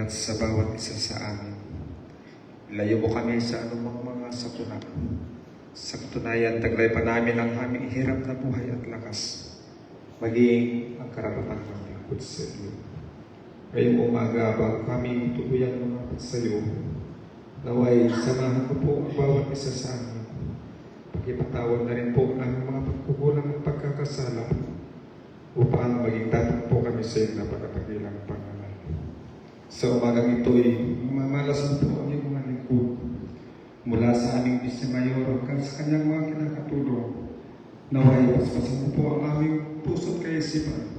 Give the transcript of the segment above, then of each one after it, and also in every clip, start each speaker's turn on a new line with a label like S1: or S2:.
S1: at sa bawat isa sa amin. Ilayo mo kami sa anumang mga sakuna. Sa katunayan, taglay pa namin ang aming hirap na buhay at lakas, maging ang karapatang maglingkod sa iyo. Ngayong umaga, bago kami tuluyang lumapit sa iyo, naway samahan ko po ang bawat isa sa amin. Pagkipatawad na rin po ang aming mga pagkukulang at pagkakasala upang maging dapat po kami sa iyo na pagkatagilang pangalan. Sa umagang ito'y mamalas mo po ang iyong mga lingkod mula sa aming Vice Mayor hanggang sa kanyang mga kinakatulong. Naway, paspasan mo po ang aming puso't kaisipan.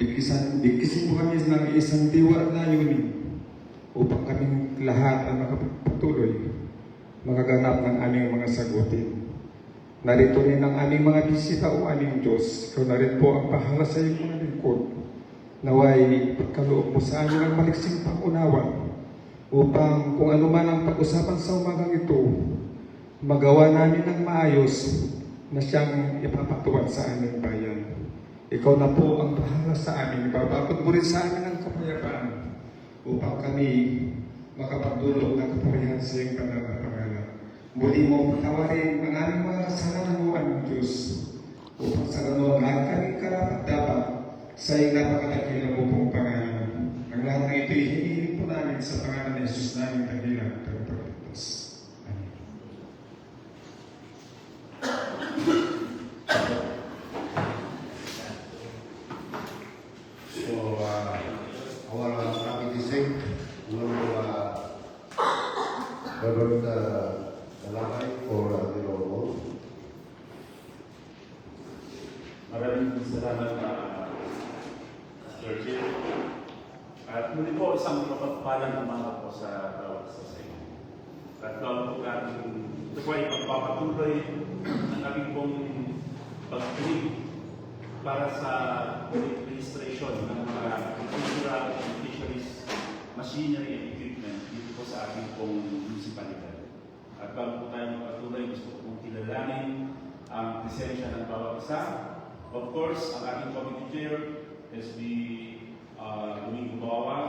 S1: Bigkisin mo kami ng isang diwa at layunin upang kaming lahat ang makapagpatuloy magaganap ng aming mga sagutin. Narito rin ang aming mga bisita o aming Diyos. Ikaw na rin po ang bahala sa iyong mga lingkod. Naway, pagkaloob mo sa amin ang maliksing pangunawa upang kung ano man ang pag-usapan sa umagang ito, magawa namin ng maayos na siyang ipapatuwad sa aming bayan. Ikaw na po ang bahala sa amin. Ibabakod mo rin sa amin ang kapayapaan upang kami makapagdulog ng kaparihan sa iyong pananampalataya. Muli mo patawarin ang aming mga kasalanan mo, aming Diyos, upang sa ganoon lahat kaming karapat-dapat sa iyong napakatakilang mo pong pangalan. Ang lahat ng ito'y hinihiling po namin sa pangalan ng Jesus namin dakilang tagapagligtas. Amen.
S2: So, our committee sing will Reverend Dalakay for the roll.
S3: Maraming salamat Sir Jim. At muli po isang mapagpalang umaga po sa bawat isa sa inyo. At gawin po natin ito po ay pagpapatuloy ng aming pong pagkilig para sa registration ng mga agricultural and fisheries machinery and equipment dito po sa ating pong municipalidad. At bago po tayo magpatuloy, gusto ko pong kilalanin ang presensya ng bawat isa. Of course, ang ating committee chair is the Domingo Bawa,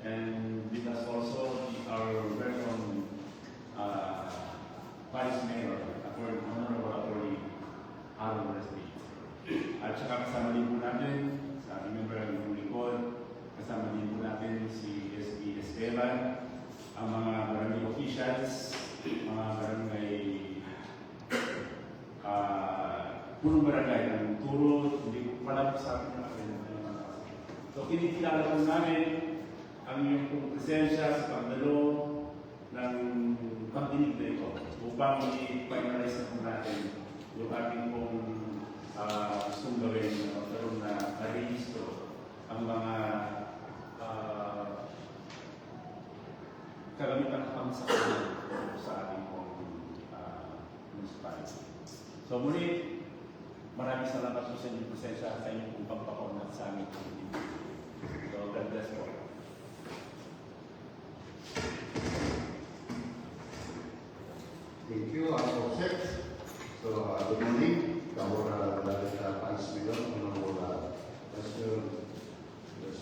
S3: and with us also our very own Vice Mayor, Honorable Attorney Aaron Resby. At saka kasama din po natin sa ating member ng lingkod, kasama din po natin si SB Esteban, ang mga barangay officials, mga barangay punong barangay ng Turo, hindi ko pala sa akin na so, kinikilala po namin ang iyong pong presensya sa pagdalo ng pagdinig na ito upang i-finalize na po natin yung ating pong gustong gawin na magkaroon na na-registro ang mga kagamitan ng pangsakulan sa ating pong municipality. So muli, maraming salamat po sa inyong presensya sa inyong pong pagpapaunat sa aming community. So, God bless po.
S2: Thank you, Jose. So, good morning. Our Vice Mayor, Honorable Vice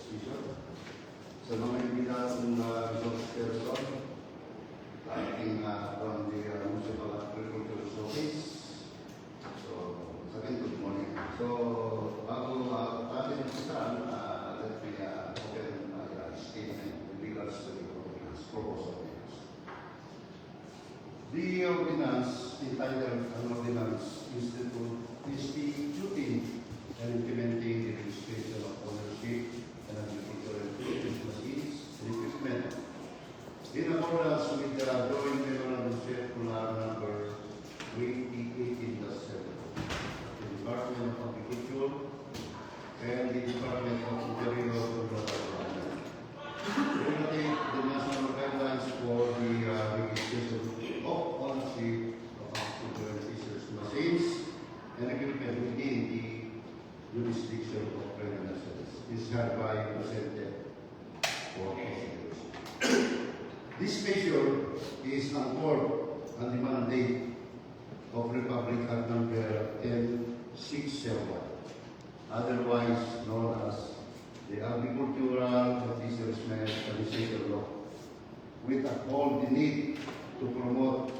S2: Bishop. Sa mga imbitadong resource person, ating from the Municipal Agricultural Office. So, again, good morning. So, bago tayo nagsitaan, let me open my statement with regards to the proposal. The ordinance entitled an ordinance instituting and implementing the registration of ownership and agricultural machines and equipment in accordance with the Joint Memorandum Circular number 2018-7, the Department of Agriculture and the Department of Interior relative the national guidelines for the registration of ownership of agricultural fisheries machines and equipment within the jurisdiction of Federal Nations is hereby presented for consideration. This measure is anchored on the mandate of Republic Act number 10601, otherwise known as the Agricultural and Fisheries uphold the need to promote,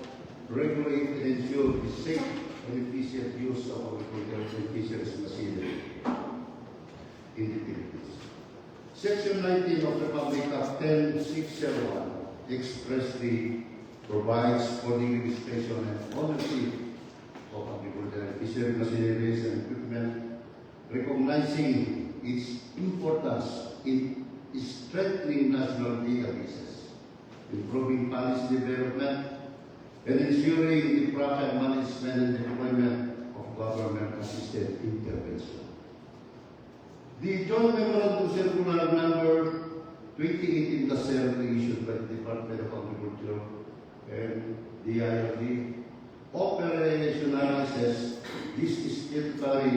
S2: regulate, and ensure the safe and efficient use of agricultural and fisheries machinery in the Philippines. Section 19 of Republic Act 10601 expressly provides for the registration and ownership of agricultural and fishery machineries and equipment, recognizing its importance in strengthening national databases, improving policy development, and ensuring the proper management and deployment of government-assisted intervention. The Joint Memorandum Circular Number 2018-70 issued by the Department of Agriculture and the IRD operationalizes this statutory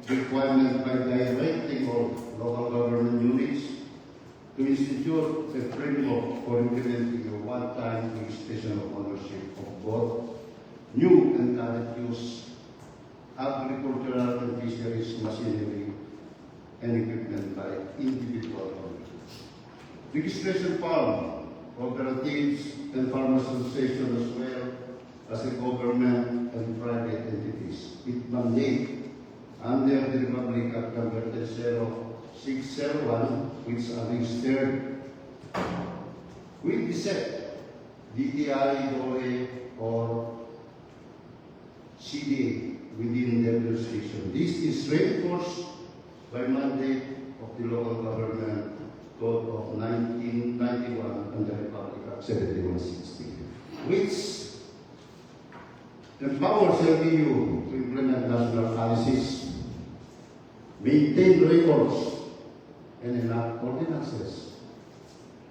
S2: requirement by directing all local government units to institute a framework for implementing a one-time registration of ownership of both new and current use agricultural and fisheries machinery and equipment by individual owners. Registration form, cooperatives and farmers associations as well as a government and private entities. It mandates under the Republic Act number 10601, which are registered with the SEC, DTI, DOE, or CDA within their jurisdiction. This is reinforced by mandate of the Local Government Code of 1991 and the Republic Act 7160, which empowers LGU to implement national policies, maintain records, and enact ordinances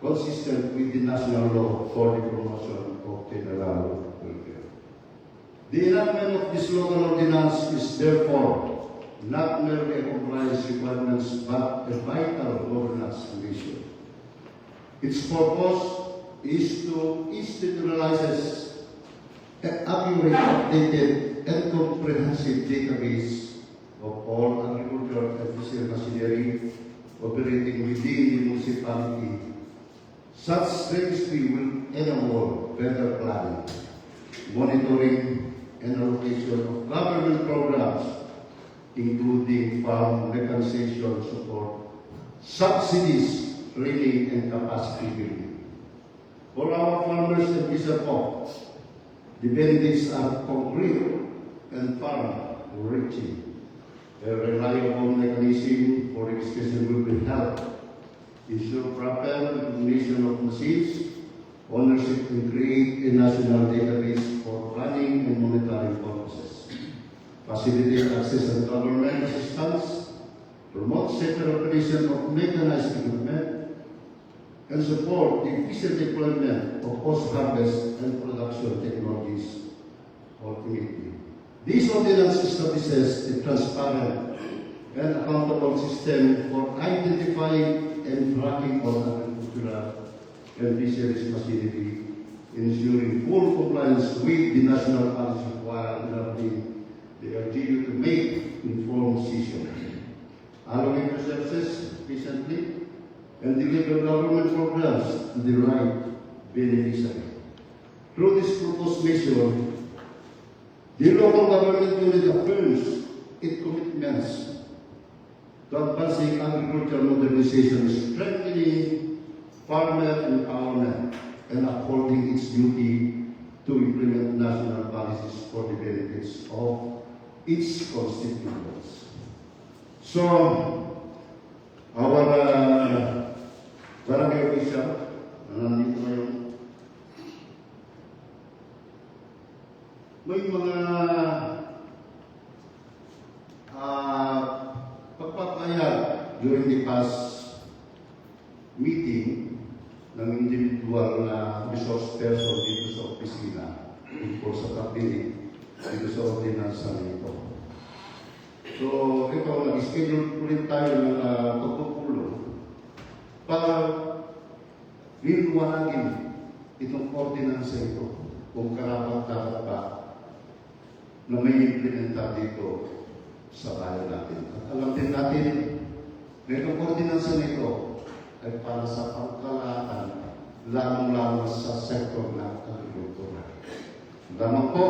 S2: consistent with the national law for the promotion of general welfare. The enactment of this local ordinance is therefore not merely a compliance requirements but a vital governance measure. Its purpose is to institutionalize an accurate, updated, and comprehensive database of all agricultural and fishery machinery operating within the municipality. Such registry will enable better planning, monitoring, and allocation of government programs, including farm mechanization support, subsidies, training, and capacity building. For our farmers and fisherfolk, the benefits are concrete and far-reaching. A reliable mechanism for registration will be helped ensure proper information of machines, ownership, and create a national database for planning and monitoring purposes. Facilitate access and government assistance, promote safer operation of mechanized equipment, and support the efficient deployment of post-harvest and production technologies ultimately. This ordinance establishes a transparent and accountable system for identifying and tracking all agricultural and fisheries machinery, ensuring full compliance with the national policy while enabling the LGU to make informed decisions, allocate resources efficiently, and deliver government programs to the right beneficiary. Through this proposed measure, the local government unit affirms its commitments to advancing agricultural modernization, strengthening farmer empowerment, and upholding its duty to implement national policies for the benefits of its constituents. So, our barangay official, nandito ngayon, may mga pagpapayag during the past meeting ng individual na resource person dito sa opisina tungkol sa kabinet dito sa ordinansa nito. So, ito, nag-schedule ulit tayo ng pagpupulong para liwanagin itong ordinansa ito kung karapat-dapat pa na may implementa dito sa bayan natin. At alam din natin na itong ordinansa nito ay para sa pangkalahatan lamang sa sektor ng agrikultura. Lamang po,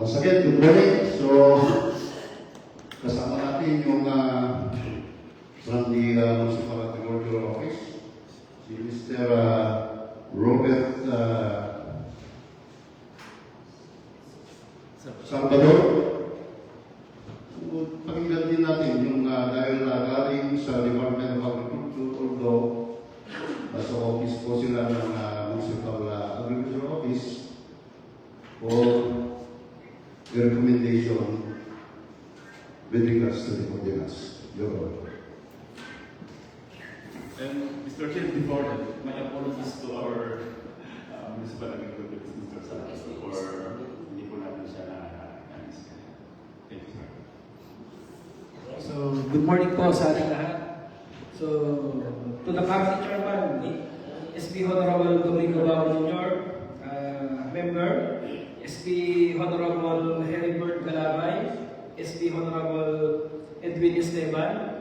S2: masakit, good morning. So, kasama natin yung from the Municipal Agricultural Office, si Mr. Robert Salvador. Pakinggan din natin yung dahil galing sa Department of Agriculture, although nasa office po sila ng Municipal Agricultural Office for the recommendation with regards to the ordinance. Your Honor.
S3: And Mr. Chair, before that, my apologies to our municipal agriculture Mr. Santos for hindi po natin siya na-anis. Thank you, sir.
S4: So, good morning po sa ating lahat. So, to the Council Chairman, SB Honorable Domingo Babo Jr., Member, SB Honorable Heribert Galabay, SB Honorable Edwin Esteban,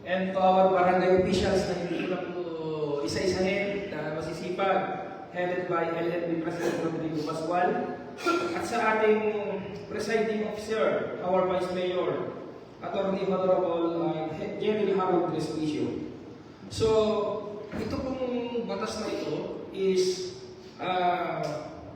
S4: and to our barangay officials na hindi ko na po isa-isahin na masisipag, headed by LNB President Rodrigo Pascual, at sa ating presiding officer, our Vice Mayor, Attorney Honorable Jerry Harold Resplicio. So, ito pong batas na ito is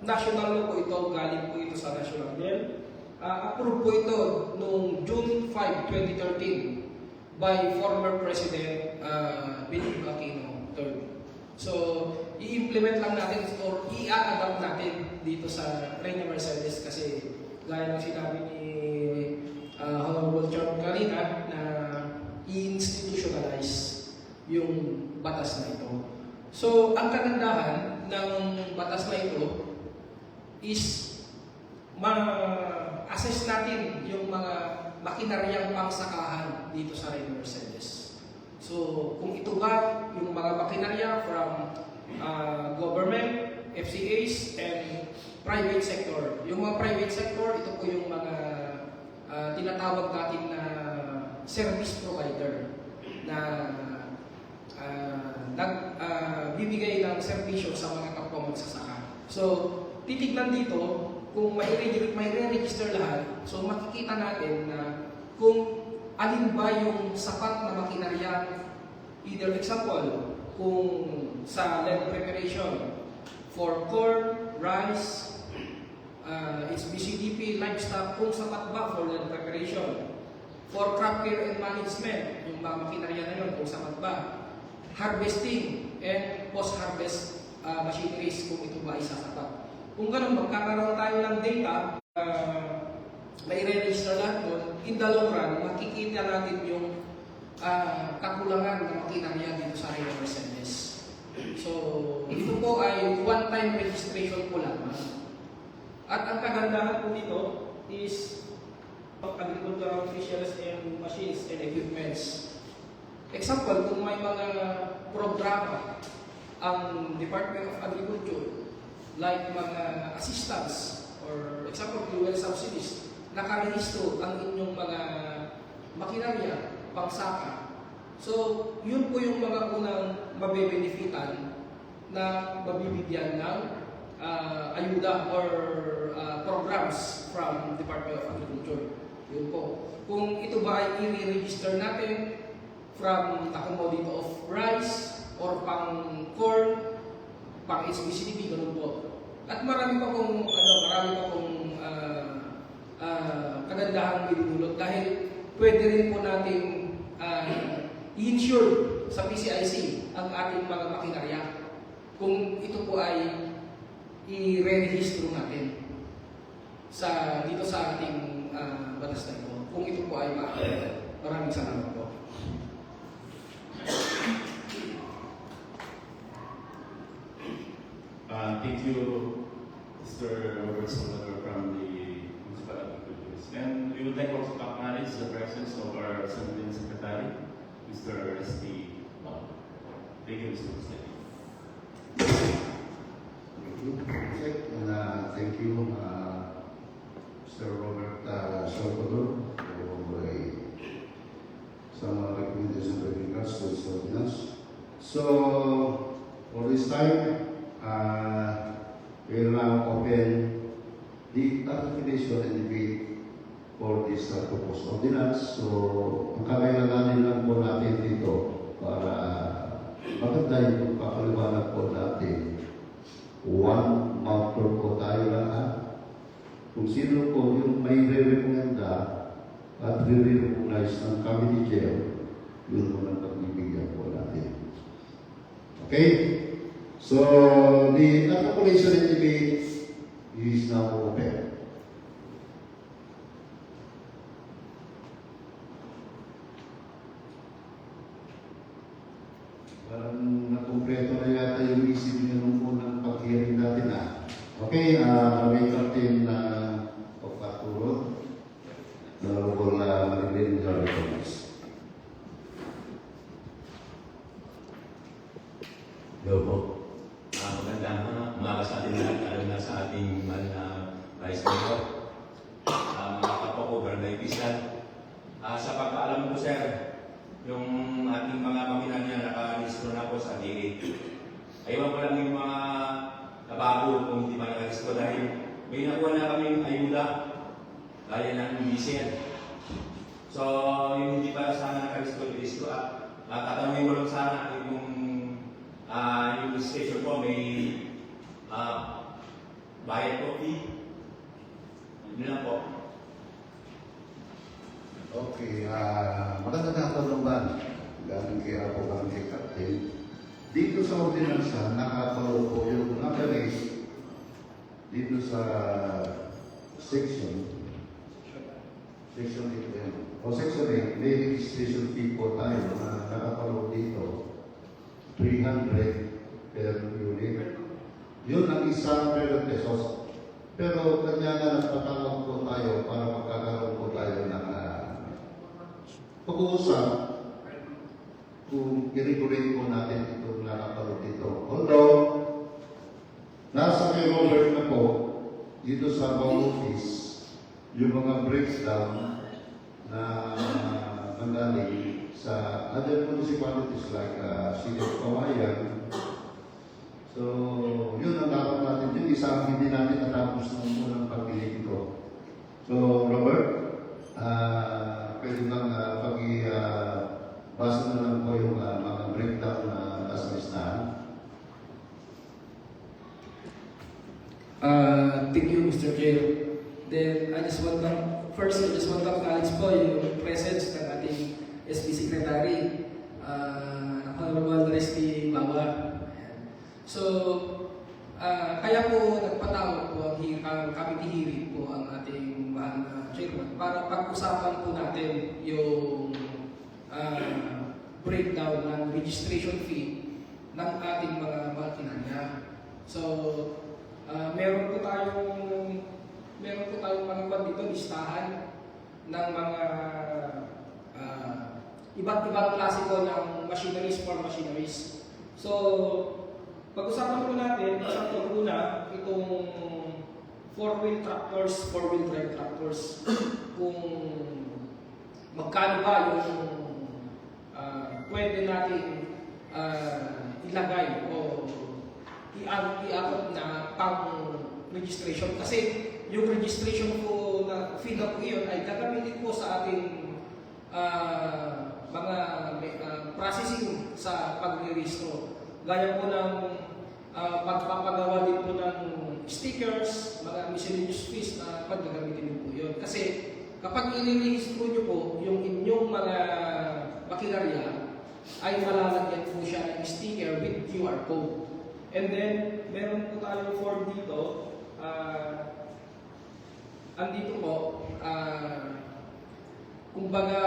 S4: national law po ito, galing po ito sa national bill. Approved po ito noong June 5, 2013 by former President Benigno Aquino III. So, i-implement lang natin or i-adapt natin dito sa Reina Mercedes kasi gaya ng sinabi ni Honorable Chairman kanina na i-institutionalize yung batas na ito. So, ang kagandahan ng batas na ito is ma-assess natin yung mga makinaryang pangsakahan dito sa Reina Mercedes. So, kung ito ba yung mga makinarya from government, FCAs, and private sector. Yung mga private sector, ito po yung mga tinatawag natin na service provider na nagbibigay ng serbisyo sa mga kapwa magsasaka. So, titignan dito kung may re-register lahat, so makikita natin na kung alin ba yung sapat na makinarya, either example, kung sa land preparation for corn, rice, HBCDP, livestock, kung sapat ba for land preparation, for crop care and management, yung mga makinarya na yun, kung sapat ba, harvesting and post-harvest machineries, kung ito ba ay sasapat. Kung ganun, magkakaroon tayo ng data, may re-register lahat doon, in the long run, makikita natin yung kakulangan ng makinarya dito sa Reina Mercedes. So, ito po ay one-time registration po lamang. At ang kagandahan po dito is agricultural officials and machines and equipments. Example, kung may mga programa ang Department of Agriculture, like mga assistance or example, fuel subsidies, nakarehistro ang inyong mga makinarya, pangsaka. So, yun po yung mga unang mabebenefitan na mabibigyan ng ayuda or programs from Department of Agriculture. Yun po. Kung ito ba ay i-register natin from the commodity of rice or pang corn, pang HBCDP, ganun po. At marami pa pong kagandahang binulot dahil pwede rin po nating i-insure sa PCIC ang ating mga makinarya kung ito po ay i-re-registro natin dito sa ating batas na ito. Kung ito po ay maraming salamat po.
S3: Thank you, Mr. Robert Salvador from the Municipal Agriculture. And we would like also to acknowledge the presence of our Assembly Secretary, Mr. S.P. Bob. Thank you, Mr. President.
S2: And thank you, Mr. Robert Salvador, for some recommendations with regards to this ordinance. So, For this time, we will now open the articulation and debate for this proposed ordinance. So, ang kakailanganin lang po natin dito para maganda yung pagpapaliwanag po natin. One mountain po tayo lahat. Kung sino po yung may re-recommenda at re-recognize ng committee chair, yun po ang pagbibigyan po natin. Okay? So, the articulation and debate is now open. Parang nakumpleto na yata yung isip niyo nung unang pag-hearing natin Okay, may captain na pagpaturo. Honorable Marilyn Garrett.
S5: Hello po. Magandang umaga sa ating lahat, lalo na sa ating mahal na Vice Mayor. Mga kapo ko, Barangay Bisan. Sa pagkaalam ko, sir, yung ating mga makinan niya nakarehistro na po sa DA. Ayaw ko lang yung mga nabago kung hindi pa nakarehistro dahil may nakuha na kaming ayuda gaya ng BCN. So, yung hindi pa sana nakarehistro at tatanungin ko lang sana yung station po may bayad po fee. Yun lang po.
S2: Okay, maganda na tanungan. Galing kaya po Barangay Captain. Dito sa ordinansa, nakapalo po yung average dito sa section 8 yan. O section 8, may registration fee po tayo na nakapalo dito 300 per unit. Yun ang isang pesos. Pero kanya nga nagpatawag po tayo para magkakaroon po tayo ng pag-uusap kung i-regulate po natin itong nakapalo dito. Although, nasa kay Robert na po, dito sa Bang Office, yung mga breakdown na nanggaling sa other municipalities like City of Kawayan. So, yun ang dapat natin. Yung isa ang hindi natin natapos ng unang pagpili ko. So, Robert, pwede bang basa na lang po yung mga breakdown na nasa listahan?
S4: Thank you, Mr. Chair. Then, I just want to acknowledge po yung presence ng ating SB Secretary, Honorable Resty Bawa. So, kaya po nagpatawag po ang committee hearing po ang ating mahal na chairman para pag-usapan po natin yung breakdown ng registration fee ng ating mga makinanya. So, meron po tayong mga kwan dito, listahan ng mga iba't ibang klase po ng machineries for machineries. So, pag-usapan po natin, sa una, itong four-wheel drive tractors, kung magkano ba yung pwede natin ilagay o i-abot na pang-registration. Kasi yung registration po na fee na po yun ay gagamitin po sa ating mga processing sa pag-rehistro. Gaya po ng pagpapagawa din po ng stickers, mga miscellaneous fees na paggagamitin din po yun. Kasi kapag i-rehistro nyo po yung inyong mga makinarya, ay malalagyan po siya ng sticker with QR code. And then, meron po tayong form dito. Andito po, kumbaga,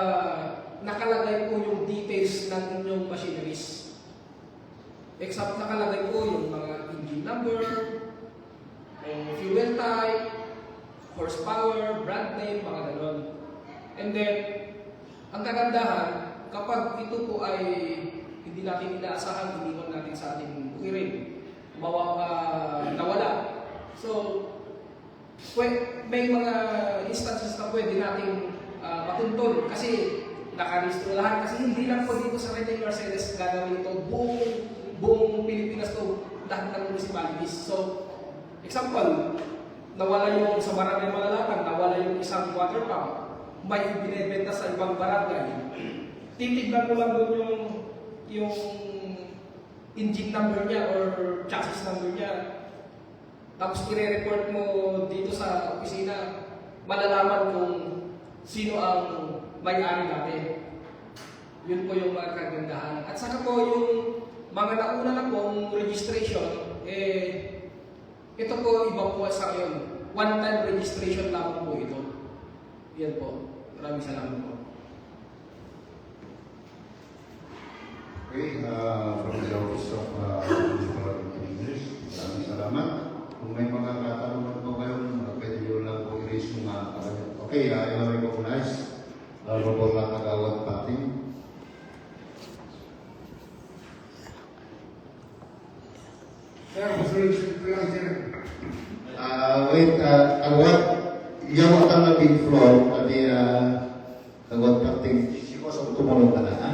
S4: nakalagay po yung details ng inyong machineries. Except nakalagay po yung mga engine number, fuel type, horsepower, brand name, mga ganon. And then, ang kagandahan, kapag ito po ay hindi natin inaasahan, iniwan natin sa ating bukirin, nawala. So, may mga instances na pwede nating matuntun kasi nakarehistro lahat. Kasi hindi lang po dito sa Red Mercedes gagawin ito, buong Pilipinas to lahat ng municipalities. So, example, nawala yung sa barangay Malalatan, nawala yung isang water pump, may binebenta sa ibang barangay. Titignan mo lang doon yung engine number niya or chassis number niya. Tapos i-report mo dito sa opisina, malalaman kung sino ang may-ari natin. Yun po yung mga kagandahan. At saka po yung mga nauna na pong registration, ito po iba po sa ngayon. One-time registration lamang po ito. Yan po. Maraming salamat po.
S2: Okay, from the Office of Municipal English, maraming salamat. Kung may mga katanungan po kayo, pwede nyo lang po i-raise mga katanungan. Okay, I will recognize Robert Latagawat Pati. Wait, agawat, yawa ka na big floor, tadi agawat pating, tumulong ka na, ha?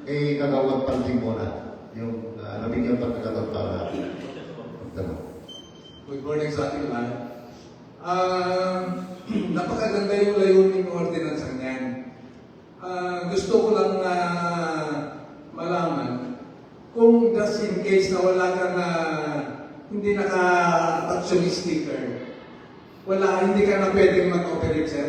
S2: Eh, kagawat pating mo na, yung nabigyan pagkagatot para.
S6: Good morning sa ating lahat. Napakaganda yung layunin ng ordinance niyan. Gusto ko lang malaman kung just in case na wala kang hindi naka-attach yung sticker, hindi ka na pwedeng mag-operate, sir.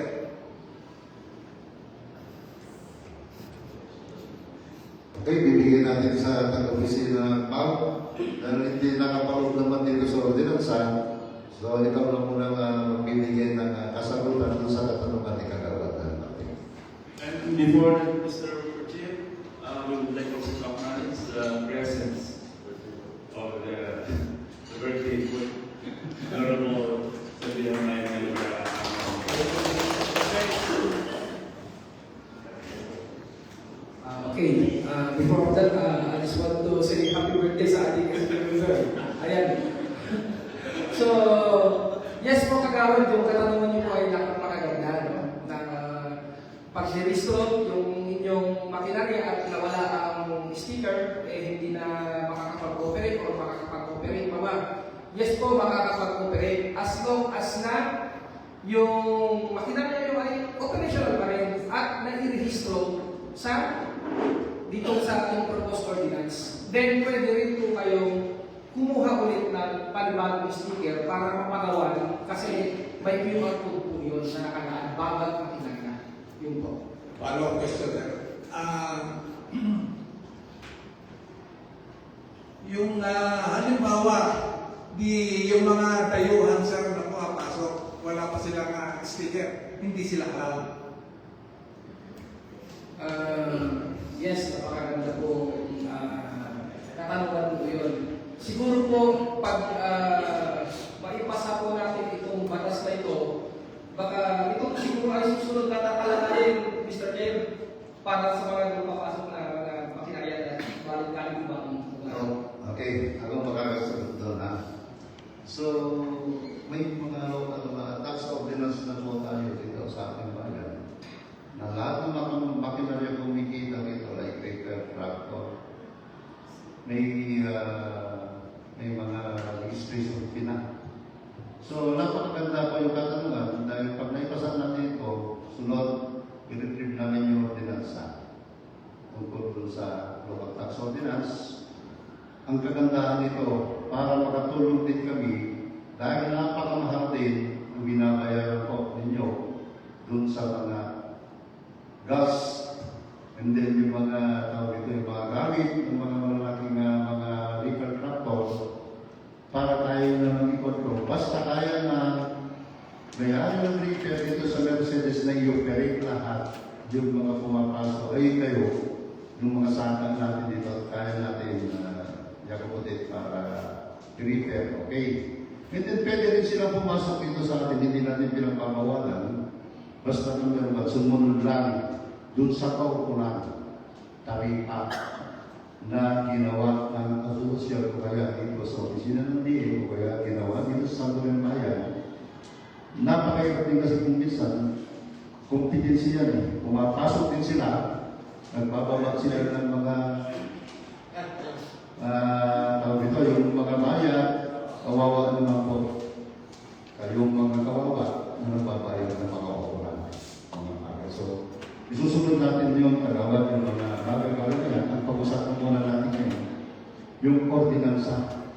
S2: Okay, bibigyan natin sa taga-opisina ng PAW. Dahil hindi nakapaloob naman dito sa ordinansa, so ikaw lang muna magbibigay ng kasagutan sa katanungan ni Kagawad.
S3: And before that, Mr. Chair, we would like also to acknowledge the presence of the birthday boy, Honorable Sabihan Mayan.
S4: Okay, before that, I just want to say happy birthday sa ating sir. Ayan. So, yes po kagawad, yung katanungan niyo po ay napakaganda, no? Na pag-restore yung inyong makinarya at nawala ang sticker, hindi na makakapag-operate o makakapag-operate pa ba? Yes po, makakapag-operate as long as na yung makinarya nyo ay operational pa rin at nai-rehistro sa dito sa ating proposed ordinance. Then pwede rin po kayong kumuha ulit ng panibagong sticker para mapagawa kasi may QR code po yun na nakalaan bawat makinarya. Yun po.
S6: Follow-up question, sir. Yung halimbawa, yung mga tayuhan, sir, na pumapasok, wala pa silang sticker, hindi sila allowed.
S4: Yes, napakaganda po katanungan po yun. Siguro po, pag maipasa po natin itong batas na ito, baka ito siguro ay susunod na tatalakayin, Mr. Chair, para sa mga lumapasok na makinarya at balik-balik ba ang
S2: Okay, ako makakasagot doon, ha? So, may mga tax ordinance na po tayo dito sa ating bayan na lahat ng mga makinarya kumikita dito, like paper, tractor, may mga registration fee na. So, napakaganda pa yung katanungan dahil pag naipasa natin ito, sunod, i-retrieve namin yung ordinansa tungkol doon sa local tax ordinance. Ang kagandahan nito, para makatulong din kami, dahil napakamahal din ang binabayaran po ninyo doon sa mga gas, and then yung mga tawag ito, yung mga gamit, yung mga malalaking mga reefer tractor, para tayo na mag-i-control. Basta kaya na bayaran ng reefer dito sa Mercedes na i-operate lahat yung mga pumapasok, ay kayo, yung mga sangkang natin dito, kaya natin yakuputin para i-reefer, okay? And then pwede rin silang pumasok dito sa atin, hindi natin pinagpapawalan, basta number 1, sumunod lang dun sa kaukulan, taripa na ginawa ng asosasyon o kaya dito sa opisina ng DA o kaya ginawa dito sa Santo Bayan. Napakahirap din kasi kung minsan, competence yan eh. Pumapasok din sila, nagbababa sila ng mga yung ordinansa,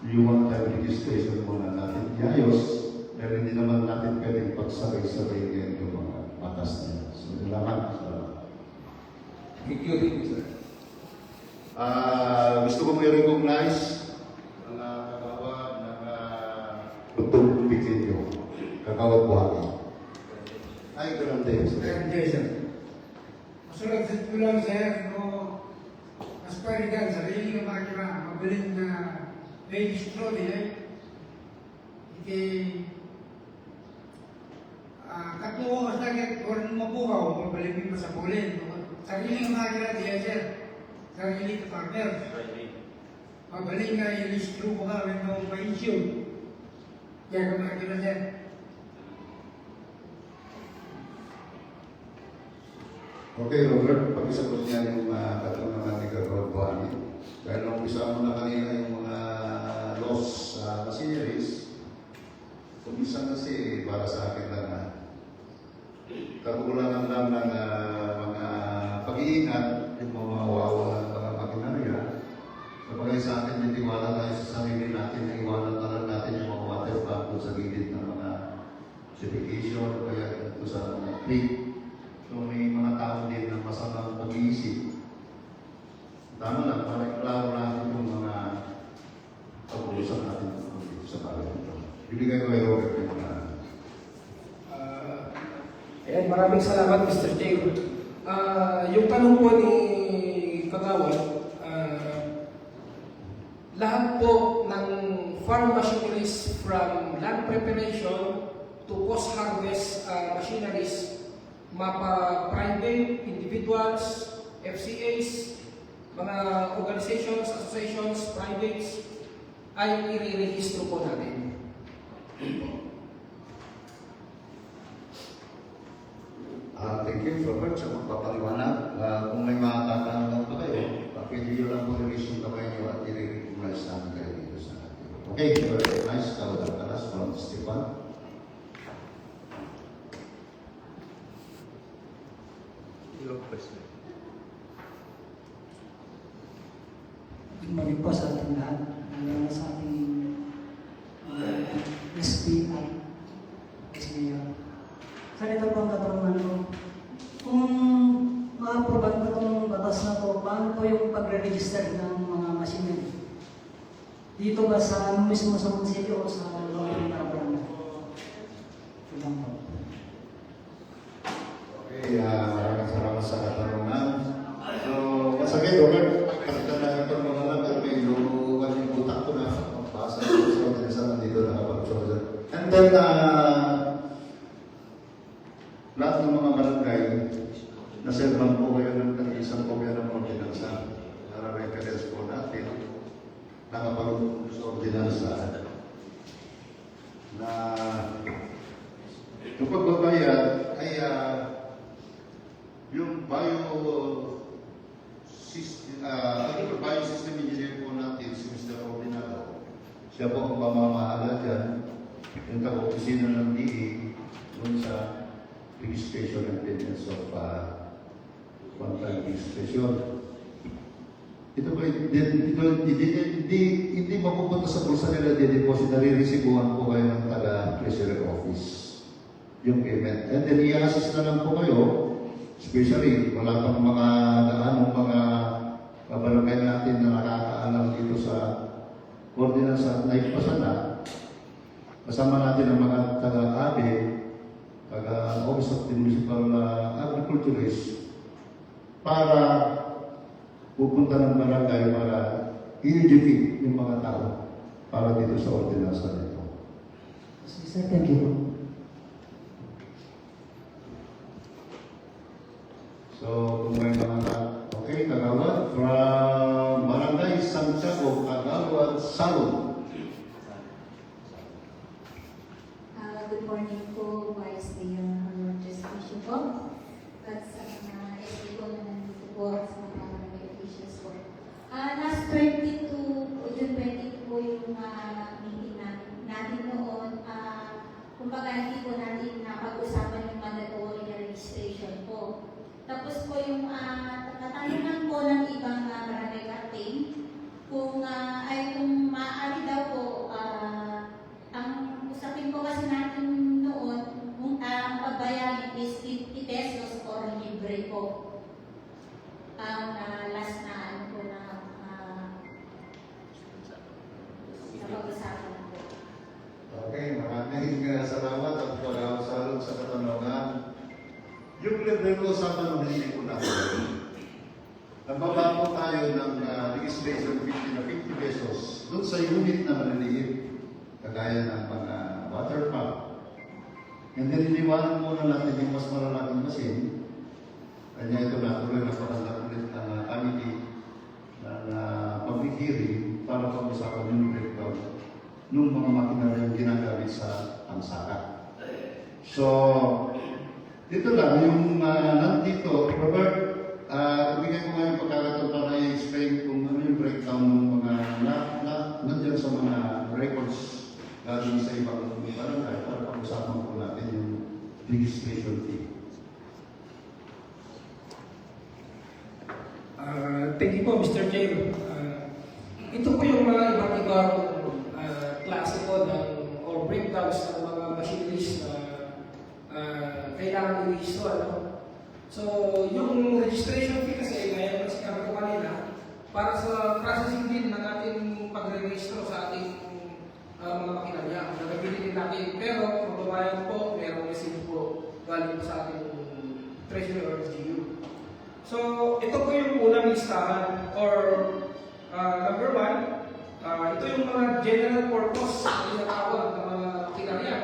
S2: yung one-time registration muna natin iayos, pero hindi naman natin pwedeng pagsabay-sabay ngayon yung mga batas na yan. So, salamat.
S6: Thank you, sir.
S2: Gusto kong i-recognize ang kagawad ng Utong Pequeño, kagawad buhati. Ay, ganun din.
S7: Masunod ko lang, sir, no, as parigan, sarili ng makina, mabiling na registro din katuwa mas lagi, orang mabukaw, mabalik mo sa pulin. Sarili ng makina diya, sir. Sarili ka partner. Mabalik nga i-registro ko ka, when no pa-issue. Kaya ka makina, sir.
S2: Okay, Robert, pag-isagot niya yung katanungan ni Kagawad Buhani. Dahil nung umpisa mo na kanina yung mga laws sa series, minsan kasi para sa akin lang kakulangan lang ng mga pag-iingat, yung mga mawawala ng mga makinarya. Kapag sa akin, may tiwala tayo sa sarili natin, iwanan na lang natin yung mga water pump sa gilid ng mga certification o kaya ito sa mga creek. So may mga tao din na masamang pag-iisip. Tama lang, para iklaro natin yung mga pag-uusap natin dito sa bagay nito. Bibigay ko kay Robert yung mga...
S4: Ayan, maraming salamat, Mr. J. Yung tanong po ni Kagawad, lahat po ng farm machineries from land preparation to post-harvest machineries, mapa-private, individuals, FCAs, mga organizations, associations, privates, ay i-rehistro po natin.
S2: Thank you, Robert, sa magpapaliwanag. Kung may mga tatanong pa kayo, pwede nyo lang po i-resume kamay nyo at i-recognize namin kayo dito sa atin. Okay, recognize, Kawad Alcaraz from Stefan.
S8: Good morning po sa ating lahat. Sa ating SP at SBR. Sa ito po ang katanungan ko. Kung ma-aproban ko itong batas na to, paano po yung pagre-register ng mga machinery? Dito ba sa mismo sa munisipyo o sa mga barangay? Ito lang po.
S2: Okay, maraming salamat sa katanungan. So, masakit, Robert, nakita na ito mga lang, pero may luwan yung utak ko na magpasa sa organisa nandito na kapag-soldier. And then, lahat ng mga barangay, naservan po kayo ng isang kopya ng ordinansa. Para may kadels po natin, nakapag sa ordinansa na yung pagbabayad ay yung biosystem engineer po natin, si Mr. Ordinado, siya po ang pamamahala dyan, yung taga-opisina ng DE, dun sa registration and maintenance of one-time registration. Ito ba, hindi mapupunta sa bulsa nila di-deposit, nare-receivean po kayo ng taga-treasury office yung payment. And then i-assist na lang po kayo, especially wala pang mga mga kabarangay natin na nakakaalam dito sa ordinansa na ipasa na. Kasama natin ang mga taga-ABE, taga-Office of the Municipal Agriculturist, para pupunta ng barangay para i-educate yung mga tao para dito sa ordinansa nito.
S8: Sir, thank you.
S2: So, kung may mga okay, Kagawad, from Barangay Santiago, Kagawad, Salud.
S9: Good morning po, Vice Mayor Justicia po. At sa mga SB ko na nandito po sa mga barangay officials po. Last 22, June 20 po yung meeting natin noon. Kumbaga hindi po natin napag-usapan yung mandatory na registration po. Tapos po yung natanungan po ng ibang barangay captain kung pag-usapan po.
S2: Okay, maraming salamat at pag-aasalot sa katanungan. Yung level ko sa hindi ko na. Nagbaba po tayo ng legislation 50 na 50 pesos doon sa unit na maliliit, kagaya ng mga water pump. And then iniwanan muna natin yung mas malalaking machine. Kanya ito natuloy na pagkanda ulit ng committee ng pag-hearing para pag-usapan yung breakdown ng mga makinarya ginagamit sa pansaka. So, dito lang, yung nandito, Robert, ibigay ko ngayon pagkakataon para i-explain kung ano yung breakdown ng mga nandiyan sa mga records galing sa ibang barangay para pag-usapan po natin yung registration fee.
S4: Thank you po, Mr. Chair. Ito po yung mga iba't ibang klase po ng or breakdowns ng mga machineries na kailangan i-register. Ano? So, yung registration fee kasi, gaya ng sinabi ko kanina, para sa processing din ng ating pag-register sa ating mga makinarya. Nagabili din natin, pero magbabayad po, merong receipt po galing sa ating treasury or SGU. So, ito po yung unang listahan or number one, ito yung mga general purpose na tinatawag ng mga makinarya.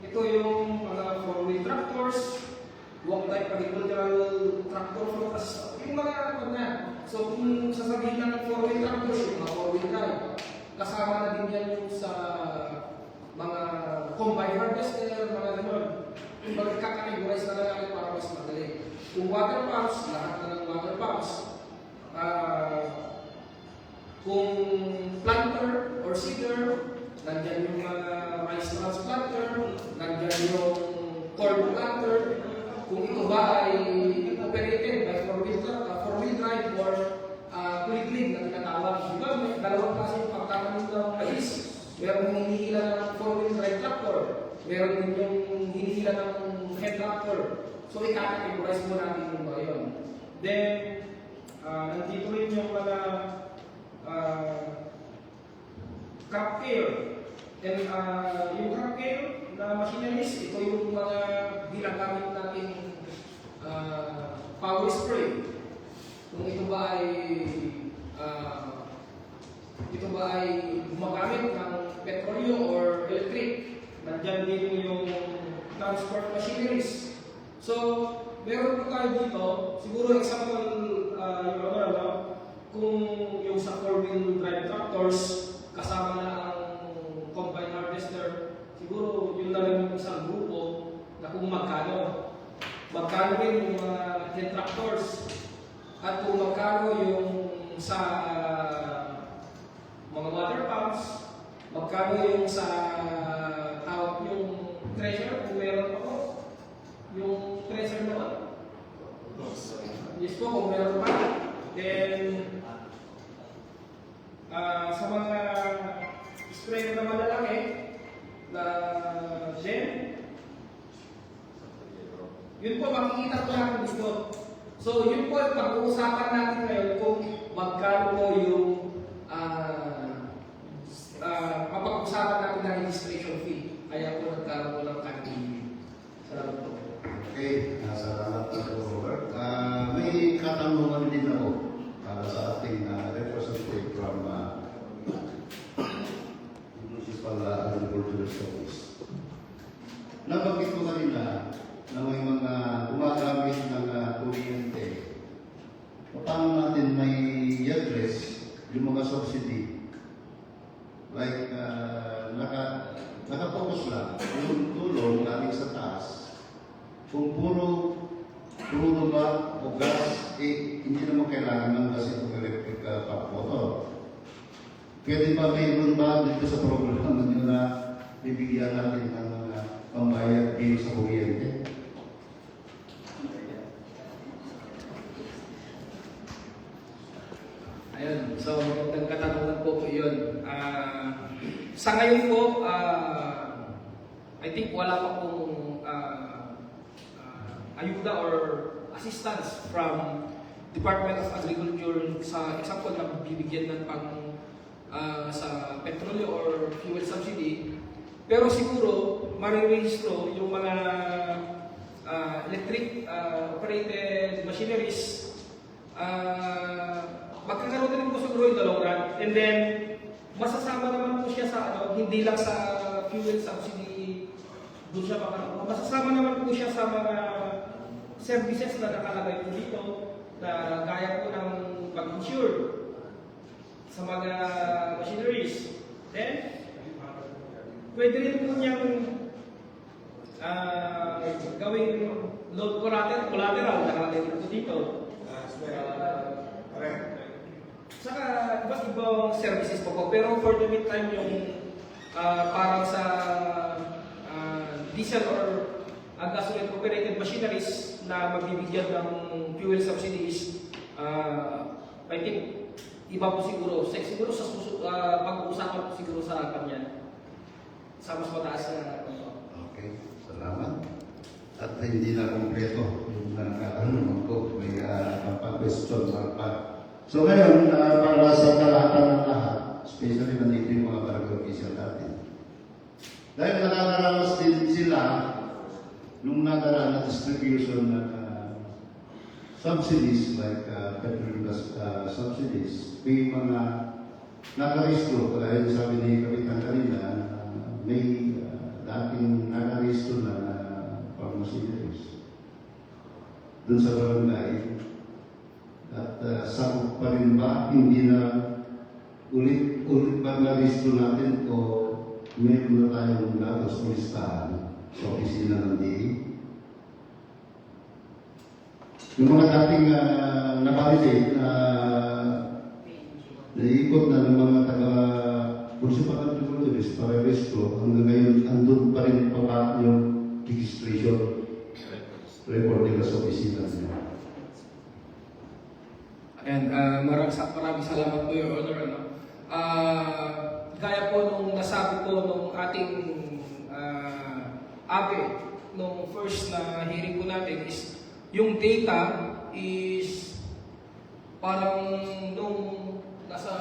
S4: Ito yung mga four-wheel tractors, walk type agricultural tractor floats, yung mga ano na. So, kung sasabihin lang ng four-wheel tractors, yung mga four-wheel drive, kasama na din yan yung sa mga combine harvester, mga gano'n. Yung magkakategorize na lang natin para mas madali. Kung water pumps, lahat na ng water pumps. Kung planter or seeder, nandyan yung mga rice transplanter, nandyan yung corn planter. Kung ito ba ay operated by four-wheel drive or quick-lead na tinatawag. Diba, may dalawang klase yung pagkakaroon ng mais. Meron hinihila ng four-wheel drive tractor. Meron din yung hinihila ng head tractor. So, i-categorize mo natin yung mga yun. Then, nandito rin yung mga crop care. And yung crop care na machineries, ito yung mga ginagamit natin power spray. Kung ito ba ay gumagamit ng petrolyo or electric, nandyan din yung transport machineries. So, meron po tayo dito, siguro example, kung yung sa four-wheel drive tractors, kasama na ang combine harvester, siguro yun na lang yung isang grupo na kung magkano. Magkano rin yung mga hand tractors, at kung magkano yung sa mga water pumps, magkano yung sa yung treasure, kung meron pa po. Yung treasure naman. Yes po, kung meron pa. Then, sa mga sprayer na malalaki, na gem, yun po, makikita ko lang kung gusto. So, yun po, pag-uusapan natin ngayon kung magkano po yung mapag-usapan natin ng registration fee. Kaya po nagkaroon po ng kanina. Salamat po.
S2: Okay, salamat po, Robert. May katanungan din ako para sa ating representative from Municipal Agricultural Service. Nabanggit ko kanina na may mga gumagamit ng kuryente. Paano natin may i-address yung mga subsidy? Like, naka-focus lang yung tulong galing sa taas. Kung puro ba o gas, hindi naman kailangan ng gas itong electric pump motor. Pwede ba mayroon ba dito sa programa nyo na bibigyan natin ng pambayad bill sa kuryente?
S4: Ayun, so magandang katanungan po yun. Sa ngayon po, I think wala pa pong ayuda or assistance from Department of Agriculture sa example na bibigyan ng pang sa petrol Petrolyo or fuel subsidy. Pero siguro, marirehistro yung mga electric operated machineries. Magkakaroon din po siguro yung dalawang run. And then, masasama naman po siya sa hindi lang sa fuel subsidy doon siya makakaroon. Masasama naman po siya sa mga services na nakalagay po dito na gaya po ng pag-insure sa mga machineries. Then, pwede rin po niyang gawing load collateral nakalagay po dito. Saka iba't ibang services po. Pero for the meantime, yung parang sa diesel or gasoline operated machineries na magbibigyan ng fuel subsidies, I think iba po siguro. Siguro sa pag-uusapan po siguro sa kanya sa mas mataas na
S2: Okay, salamat. At hindi na kompleto yung nakatanong ko. May question pa. So ngayon, para sa kalahatan ng lahat, especially nandito yung mga barangay official natin. Dahil nakakaranas din sila nung nadaraan na distribution ng subsidies like petrol subsidies, may mga nakarestro, kaya sabi ni Kapitan kanina, may dating nakarestro na pharmacies doon sa barangay. At sakop pa rin ba, hindi na ulit ba na-restro natin o meron na tayong datos o listahan sa opisina ng DA? Yung mga dating na-validate na naikot na ng mga taga-municipal authorities para restro, hanggang ngayon andun pa rin pa yung registration record nila sa opisina nila.
S4: And maraming salamat po, Your Honor. Gaya po nung nasabi po nung ating abe nung first na hearing po natin is yung data is parang nung nasa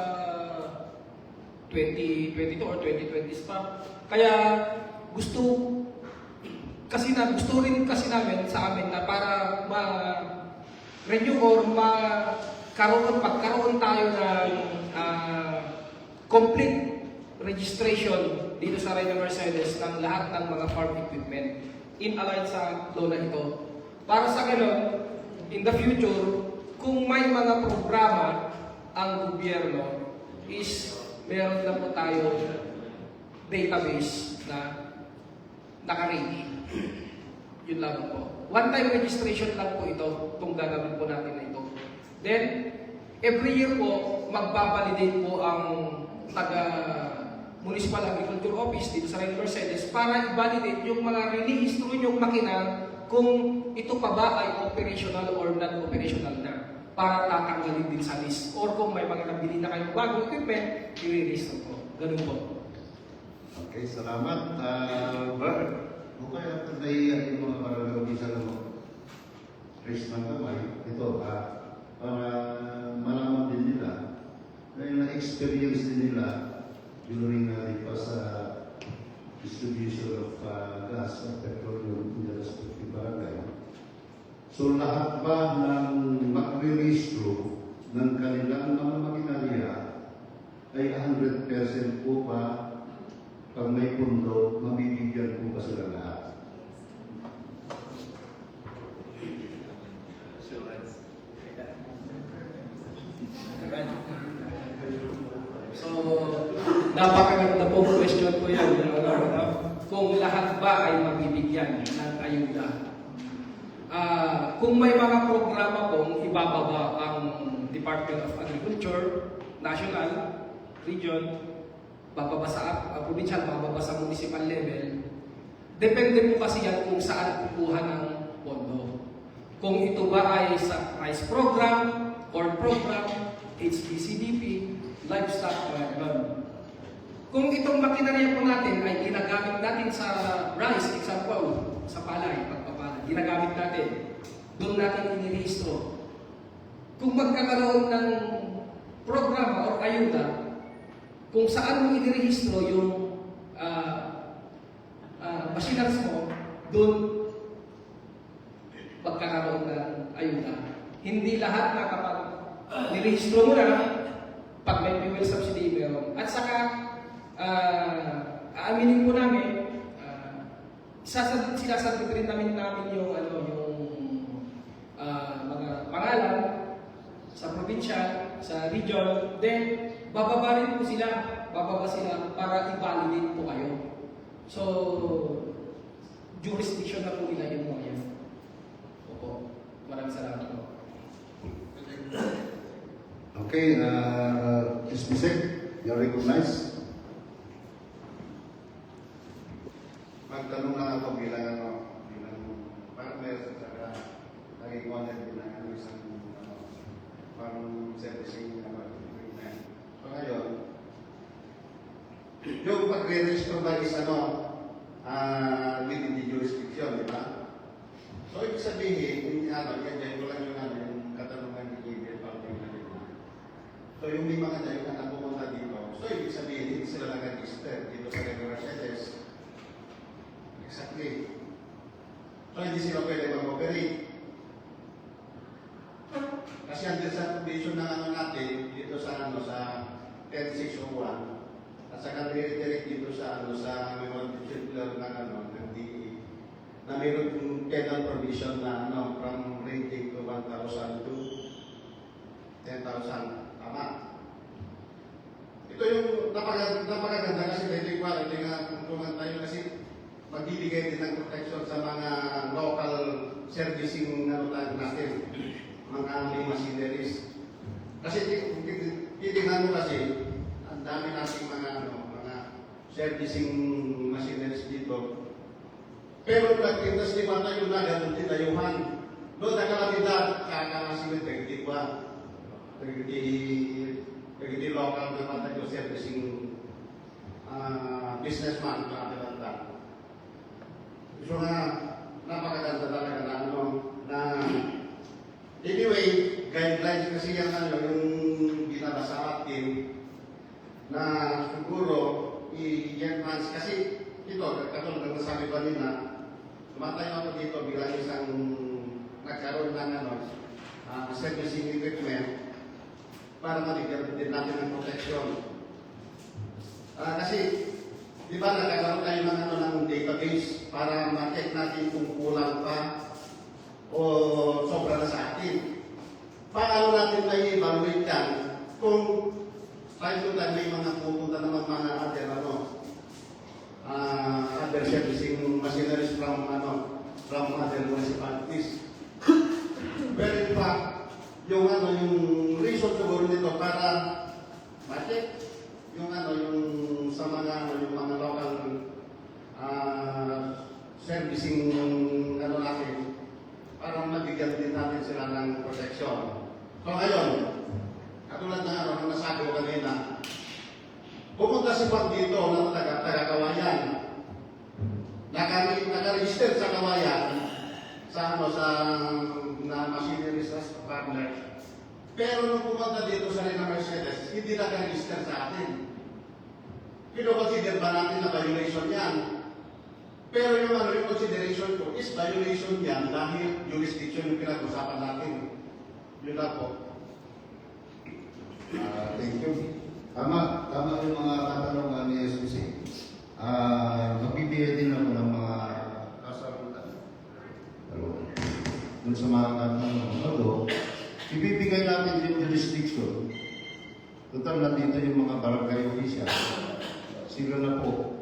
S4: 2022 or 2020 pa. Kaya gusto rin kasi namin sa amin na para ma-renew or pagkaroon tayo ng complete registration dito sa Reyna Mercedes ng lahat ng mga farm equipment in align sa law na ito. Para sa ganun, in the future, kung may mga programa ang gobyerno is meron na po tayo database na naka-ready. Yun lang po. One-time registration lang po ito, itong gagawin po natin na ito. Then, every year po, magbabalidate po ang taga-Municipal Agriculture Office dito sa Reyna Mercedes para i-validate yung mga rehistro yung makina kung ito pa ba ay operational or non-operational na para tatanggalin din sa list. Or kung may mga nabili na kayong bagong equipment, i-register po. Ganun po.
S2: Okay, salamat. Brother, kung kaya nahiya yung mga barangay official mo, raise ng kamay, ito para malaman din nila dahil na-experience din nila during pa sa distribution of gas at petroleum in the respective barangay. So lahat ba ng mag-rehistro ng kanilang mga makinarya ay 100% po pa pag may pundo, mabibigyan po ba sila lahat?
S4: So, napakaganda po question po yan. Kung lahat ba ay mabibigyan ng ayuda. Kung may mga programa pong ibababa ang Department of Agriculture, National, Region, bababa sa provincial, bababa sa municipal level, depende po kasi yan kung saan kukuha ng pondo. Kung ito ba ay sa rice program, corn program, HDCDP, livestock, mga ganun. Kung itong makinarya po natin ay ginagamit natin sa rice, example, sa palay, pagpapalay, ginagamit natin, doon natin inirehistro. Kung magkakaroon ng programa o ayuda, kung saan mo inirehistro yung machineries mo, doon pagkakaroon ng ayuda. Hindi lahat na kapag nirehistro mo na, pag may fuel subsidy meron. At saka, aaminin po namin, sinasabi rin namin yung mga pangalan sa probinsya, sa region, then bababa rin po sila, para i-validate po kayo. So, jurisdiction na po nila yung mga yan. Opo, maraming salamat po.
S2: Okay, Ms. Bisek, you're recognized. Magtanong lang ako bilang partner at saka naging wanted bilang isang parang servicing equipment. So ngayon, yung pag-register ba is within the jurisdiction, di ba? So ibig sabihin, yan ko lang yung katanungan ni Gabriel Palping na dito. So yung may mga tayo na pumunta dito, so ibig sabihin, hindi sila nag-register dito sa regular settles. Exactly. So hindi sila pwede mag-operate. Kasi ang sa provision ng natin dito sa 10601 at saka reiterate dito sa memorandum circular ng DE na mayroon penal provision na from rating to 1,000 to 10,000. Tama. Ito yung napakaganda kasi ito nga kung tayo kasi magbibigay din ng protection sa mga local servicing natin, mga may machineries. Kasi titingnan mo kasi, ang dami nating mga servicing machineries dito. Pero nagtintas ni Mata yung ganun tinayuhan. Doon nakalatindad, kakamasin ng pagkiti local na Mata yung servicing businessman na pinatanda. So napakaganda talaga na anyway, guidelines kasi yung binaba sa atin na siguro i-enhance kasi ito, katulad ng nasabi pa nila, tumatayo ako dito bilang isang nagkaroon ng servicing equipment para mabigyan din natin ng protection. Kasi di ba nagkakaroon tayo ng database para ma-check natin kung kulang pa o sobra na sa atin. Paano natin may evaluate yan kung time to time may mga pupunta naman mga other servicing machineries from other municipalities. Pero in fact, yung reason siguro nito para ma-check yung sa mga local servicing natin para mabigyan din natin sila ng protection. So ngayon, katulad ng nasabi ko kanina, pumunta si Juan dito ng taga-Kawayan. Naka-register sa Kawayan sa machineries partner. Pero nung pumunta dito sa Rina Mercedes, hindi naka-register sa atin. Kino-consider ba natin na violation yan? Pero yung consideration ko is violation yan dahil jurisdiction yung pinag-usapan natin. Yun na po. Thank you. Tama yung mga katanungan ni SBC. Magbibigay din ako ng mga kasagutan. Dun sa mga katanungan, ibibigay natin yung jurisdiction. Total na dito yung mga barangay official. Sila na po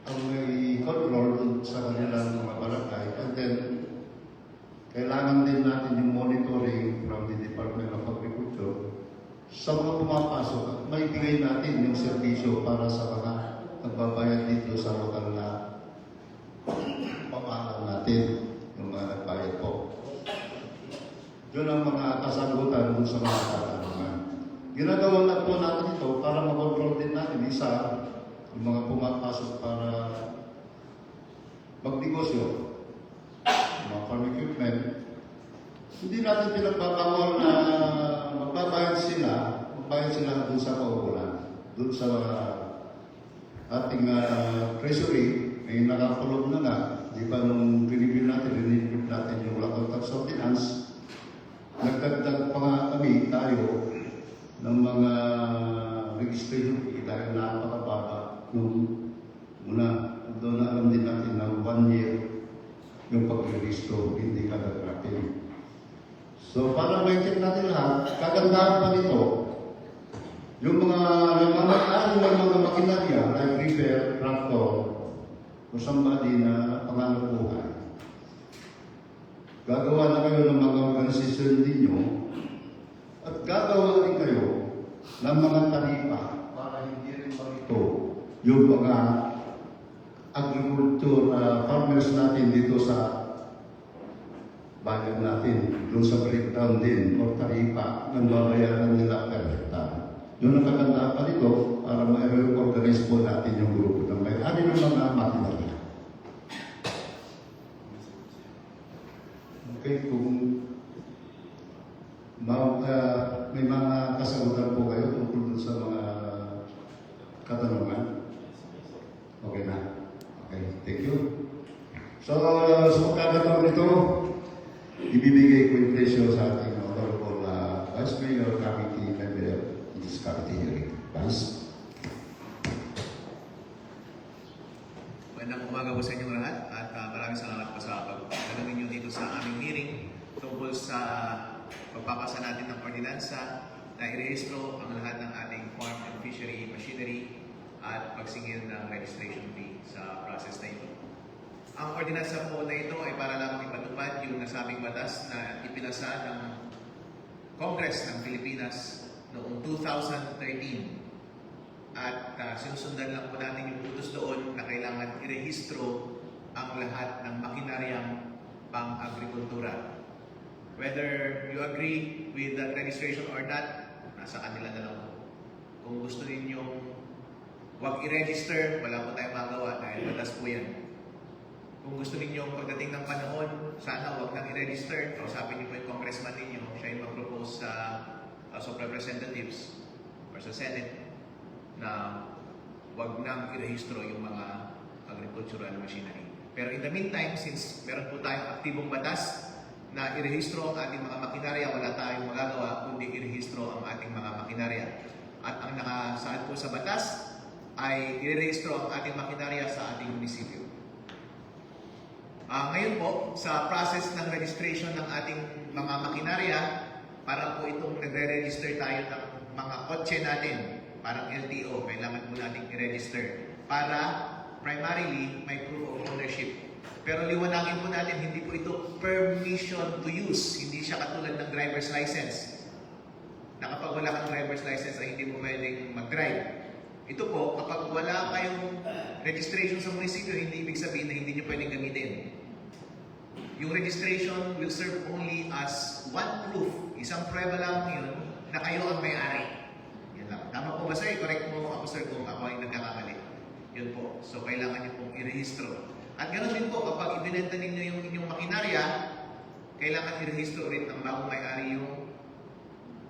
S2: ang may control dun sa kanilang mga barangay. And then, kailangan din natin yung monitoring from the Department of Agriculture sa mga pumapasok at maibigay natin yung serbisyo para sa mga nagbabayad dito sa lokal na pamahalaan natin, yung mga nagbayad po. Yun ang mga kasagutan dun sa mga katanungan. Ginagawa na po natin ito para makontrol din natin isa yung mga pumapasok para magnegosyo, mga farm equipment. Hindi natin pinagbabawal na magbayad sila dun sa kaukulan. doon sa ating treasury, may nakakulong na nga. Di ba nung review natin yung Local Tax Ordinance, nagdagdag pa nga kami tayo ng mga registration fee dahil napakababa nung una. Doon na alam din natin na 1 year yung pag-registro, hindi kagagratin. So para ma-check natin lahat, kagandahan pa nito, yung mga nagmamayari ng mga makinarya like repair, tractor, o somebody na pangarap buhay. Gagawa na kayo ng mga organisasyon ninyo at gagawa rin kayo ng mga taripa para hindi rin marito yung mga agriculture farmers natin dito sa bayan natin, doon sa breakdown din o taripa ng babayaran nila per hektar. Doon ang kagandahan pa dito para ma-organize po natin yung grupo ng may-ari ng mga makinarya. Okay, kung may mga kasagutan po kayo tungkol sa mga katanungan. Okay na. Okay, thank you. So, sa pagkakataon nito, ibibigay ko yung presyo sa ating honorable Vice Mayor Committee member in this committee hearing. Vice.
S10: Magandang umaga po sa inyong lahat at maraming salamat po sa pagtanong ninyo dito sa aming hearing tungkol sa pagpapasa natin ng ordinansa na irehistro ang lahat ng ating farm and fishery machinery at pagsingil ng registration fee sa process na ito. Ang ordinansa po na ito ay para lamang ipatupad yung nasabing batas na ipinasa ng Congress ng Pilipinas noong 2013. At sinusundan lang po natin yung utos doon na kailangan irehistro ang lahat ng makinaryang pang-agrikultura. Whether you agree with that registration or not, nasa kanila na lang po. Kung gusto ninyong huwag i-register, wala po tayong magawa dahil batas po yan. Kung gusto ninyong pagdating ng panahon, sana huwag nang i-register. Kausapin niyo po yung congressman ninyo, siya yung mag-propose sa House of Representatives or sa Senate na huwag nang i-rehistro yung mga agricultural machinery. Pero in the meantime, since meron po tayong aktibong batas na i-rehistro ang ating mga makinarya, wala tayong magagawa kundi i-rehistro ang ating mga makinarya. At ang nakasaad po sa batas ay i-rehistro ang ating makinarya sa ating munisipyo. Ngayon po, sa process ng registration ng ating mga makinarya, para po itong nagre-register tayo ng mga kotse natin, parang LTO, kailangan po natin i-register para primarily may proof of ownership. Pero liwanagin po natin, hindi po ito permission to use. Hindi siya katulad ng driver's license. Na kapag wala kang driver's license ay hindi mo pwedeng mag-drive. Ito po, kapag wala kayong registration sa munisipyo, hindi ibig sabihin na hindi nyo pwedeng gamitin. Yung registration will serve only as one proof. Isang prueba lang yun na kayo ang may-ari. Yan lang. Tama po ba sir? Correct mo ako sir kung ako ay nagkakamali. Yun po. So, kailangan nyo pong i-rehistro. At ganoon din po, kapag ibinenta ninyo yung inyong makinarya, kailangan i-rehistro rin ang bagong may-ari yung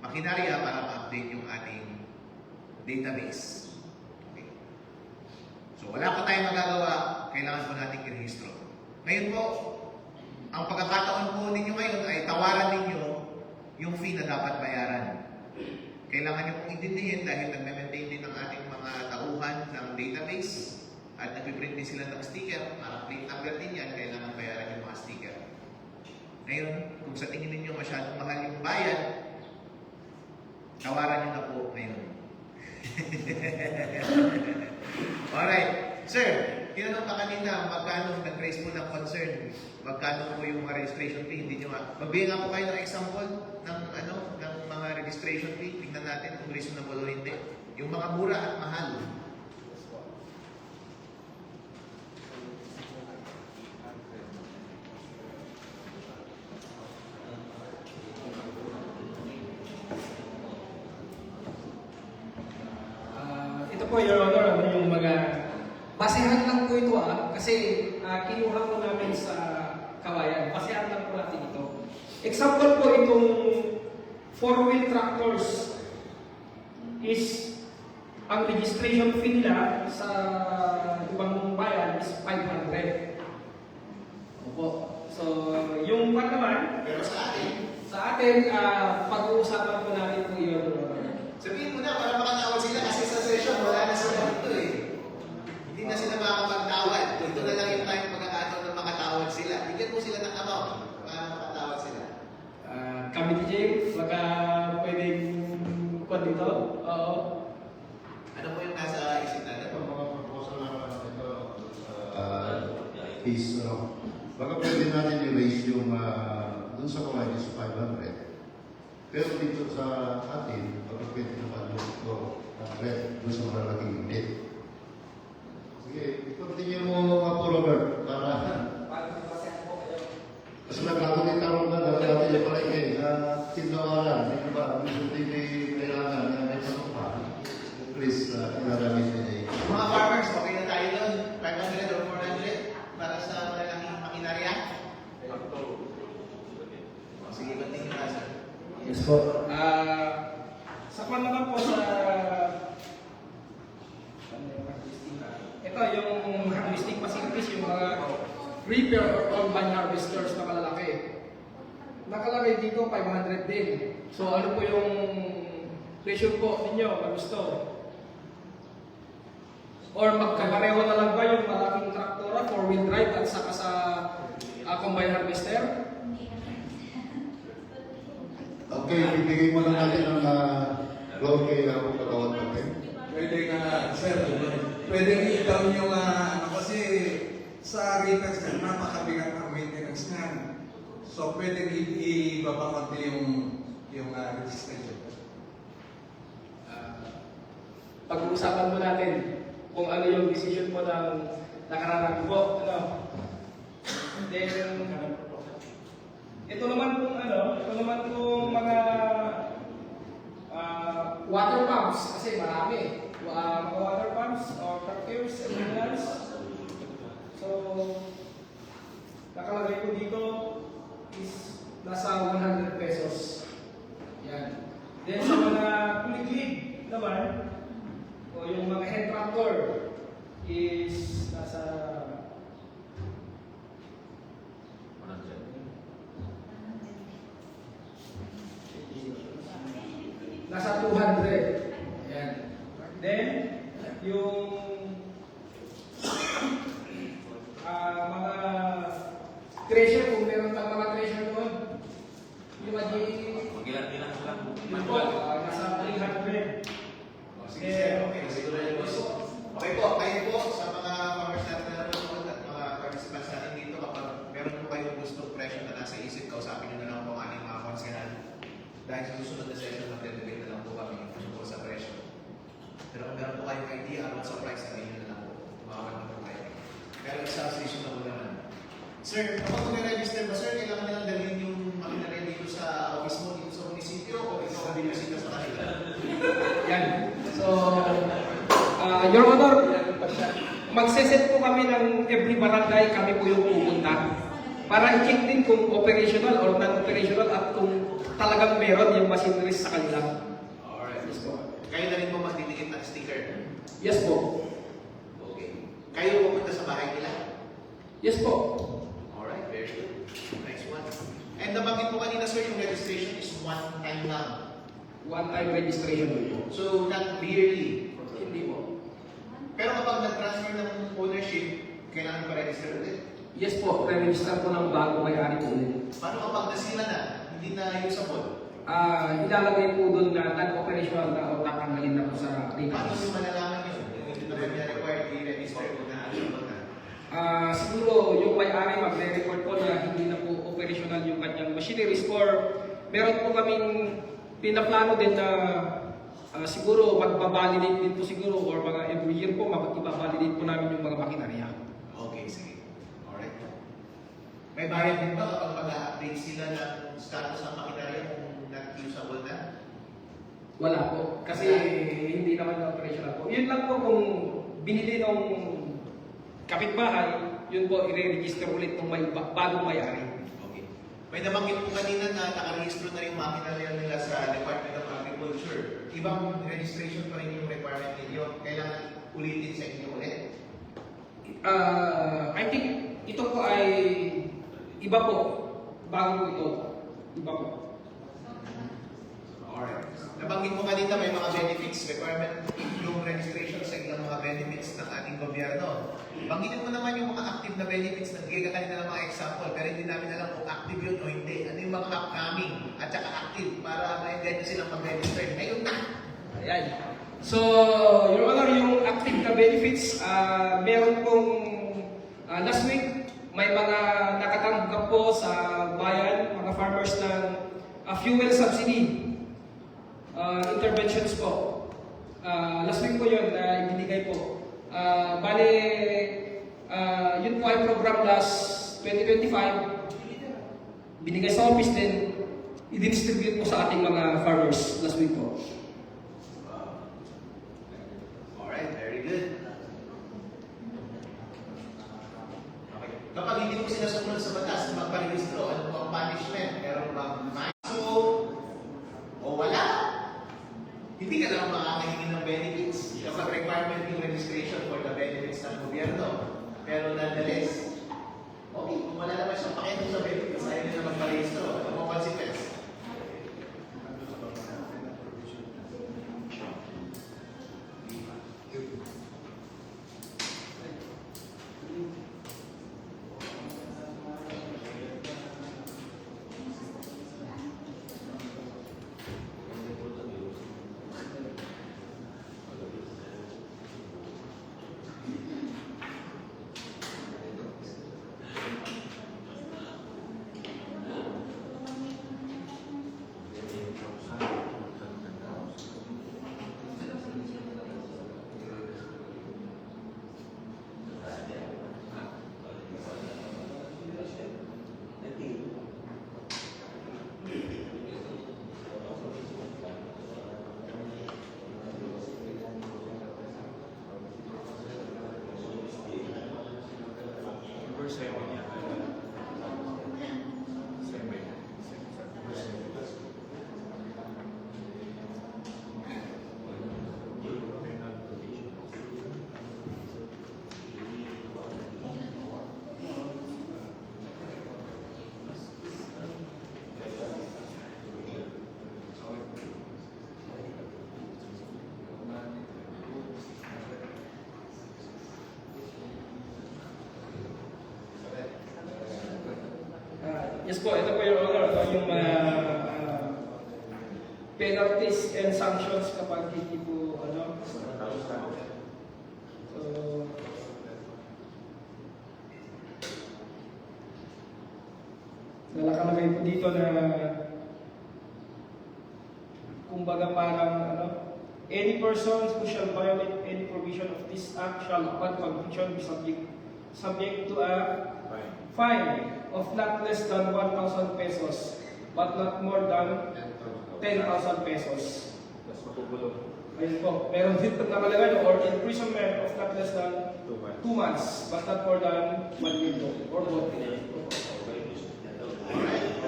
S10: makinarya para ma-update yung ating database. Okay. So, wala pa tayong magagawa, kailangan po natin i-rehistro. Ngayon po, ang pagkakataon po ninyo ngayon ay tawaran ninyo yung fee na dapat bayaran. Kailangan nyo pong intindihin dahil nag-maintain din ng ating mga tauhan ng database at nag-print din sila ng sticker. Para print number din yan, kailangan bayaran yung mga sticker. Ngayon, kung sa tingin ninyo masyadong mahal yung bayad, tawaran nyo na po ngayon. Alright. Sir, tinanong ka kanina, magkano nag-raise mo ng concern? Magkano po yung mga registration fee? Hindi nyo magbigay nga po kayo ng example ng, ng mga registration fee. Tingnan natin kung reasonable o hindi. Yung mga mura at mahal.
S4: Ito po, Your Honor, yung mga basehan lang po ito kasi kinuha po namin sa kawayan. Basehan lang po natin ito. Example po itong 4-wheel tractors is ang registration fee nila sa ibang bayan is 500. Opo. So, yung pan naman,
S10: Pero sa atin,
S4: pag-uusapan po natin po yun.
S10: sabihin mo na para makatawad sila kasi sa session wala na sila dito eh. Hindi na sila makakapagtawad. Ito na lang yung time pagkakataon na makatawad sila. Bigyan mo sila ng amount para makatawad sila.
S4: Kami ni James, baka pwedeng kuha dito. Oo.
S10: Ano po yung nasa isip natin?
S2: Ito mga proposal na ito is, baka pwede natin i-raise yung dun sa kumain is 500. Pero dito sa atin, baka pwede naman yung ito 100 dun sa malalaking unit. Sige, continue mo po Robert, para kasi nagkakalitarong na dati yung pala tindawaran, hindi ba? Gusto hindi kailangan na may tanong pa. Please, inaramit niya.
S10: Mga farmers, okay na tayo doon? 500 or 400 para sa malalaking makinarya? Sige, continue na sir.
S4: Yes po. Sa kwan naman po sa ito yung harvesting facilities, yung mga reaper or combine harvesters na malalaki. Nakalagay dito 500 din. So ano po yung presyo po ninyo kung gusto? Or magkakareho na lang ba yung malaking traktora, 4-wheel drive at saka sa combine harvester?
S2: Okay, bibigay mo lang natin ang loan kay Abong Katawad natin.
S6: Pwede nga, sir, pwede i-down yung kasi sa reapers na napakabigat ang maintenance niyan. So pwede ibaba konti yung registration.
S4: Pag-uusapan mo natin kung ano yung decision mo ng nakararami po. Ano? Then, ito naman pong mga water pumps kasi marami. Mga water pumps or tractors and minerals. So, nakalagay ko dito is nasa 100 pesos. Yan. Then sa mga kuliglig naman, o yung mga hand tractor is nasa 200. Ayan. Then, yung mga treasure, kung meron kang mga treasure doon, yung
S5: Magilan-gilan lang.
S4: yun po, nasa 300.
S10: Sige, okay. Siguro yun po. Okay po, kayo po sa mga farmers natin na nanonood at mga participants natin dito, kapag meron po kayong gustong presyo na nasa isip, kausapin nyo na lang po ang ating mga konsehan. Dahil sa susunod na session, mag-debate na lang po kami po sa presyo. Pero kung meron po kayong idea about sa price, sabihin nyo na lang po. Tumawag na po kayo. Pero isang station na po naman. Sir, kapag mag-register ba, sir, kailangan nilang dalhin yung makinarya dito sa office mo, dito sa munisipyo, o ikaw ang binisita sa kanila?
S4: Yan. So, Your Honor, magseset po kami ng every barangay, kami po yung pupunta. Para i-check din kung operational or non-operational at kung talagang meron yung machineries sa kanila.
S10: Alright. Yes po. Kayo na rin po magdidikit ng sticker?
S4: Yes po.
S10: Okay. Kayo pupunta sa bahay nila?
S4: Yes po.
S10: Alright, very good. Nice one. And nabanggit po kanina, sir, yung registration is one time lang.
S4: One-time registration po.
S10: So, not yearly.
S4: Hindi po.
S10: Pero kapag nag-transfer ng ownership, kailangan pa register ulit.
S4: Yes po, re-register po ng bago may-ari po ulit.
S10: Paano kapag nasira na, hindi na usable?
S4: Ilalagay po doon na non-operational na o tatanggalin na po sa
S10: Paano
S4: database.
S10: yung malalaman yun? Hindi na ba niya required i-register kung na-usable na?
S4: Siguro yung may-ari magre-report po na hindi na po operational yung kanyang machineries or meron po kaming pinaplano din na siguro magbabalidate din po siguro or mga every year po ibabalidate po namin yung mga makinarya.
S10: Okay, sige. Alright. May bayad din ba kapag mag-update sila ng status ng makinarya kung not-usable na?
S4: Wala po. Kasi hindi naman na operational po. Yun lang po kung binili ng kapitbahay, yun po i-register ulit ng bagong may-ari.
S10: Okay. May nabanggit po kanina na nakarehistro na yung makinarya nila sa Department of Agriculture. Ibang registration pa rin yung requirement ninyo. Kailangan ulitin sa inyo ulit.
S4: I think ito po ay iba po. Bago po ito. Iba po.
S10: Alright. Nabanggit mo kanina may mga benefits requirement yung registration sa ilang mga benefits ng ating gobyerno. Banggitin mo naman yung mga active na benefits na bigay ka kanina ng mga example pero hindi namin alam kung active yun o hindi. Ano yung mga upcoming at saka active para ma-engage silang mag-register. Ngayon na!
S4: Ayan. So, Your Honor, yung active na benefits, meron pong last week, may mga nakatanggap po sa bayan, mga farmers ng fuel subsidy interventions po. Last week po yun na ibinigay po. Bale, yun po ay program last 2025. Binigay sa office din, i-distribute po sa ating mga farmers last week po.
S10: Alright, very good. Okay. Kapag hindi mo sila sumunod sa batas na magparehistro, ano po ang punishment? Meron bang maso o wala? Hindi ka naman makakahingi ng benefits kapag requirement yung registration for the benefits ng gobyerno. Pero nonetheless, okay, kung wala naman siyang pakita sa benefits, ayaw nila magparehistro. Ano po ang consequence?
S4: Yes po, ito po Your Honor, ito yung penalties and sanctions kapag hindi po so nalakalagay po dito na kumbaga parang any person who shall violate any provision of this act shall upon conviction be subject to a fine of not less than 1,000 pesos but not more than 10,000 pesos. Ayun po, meron dito nakalagay or imprisonment of not less than 2 months but not more than 1 year or both.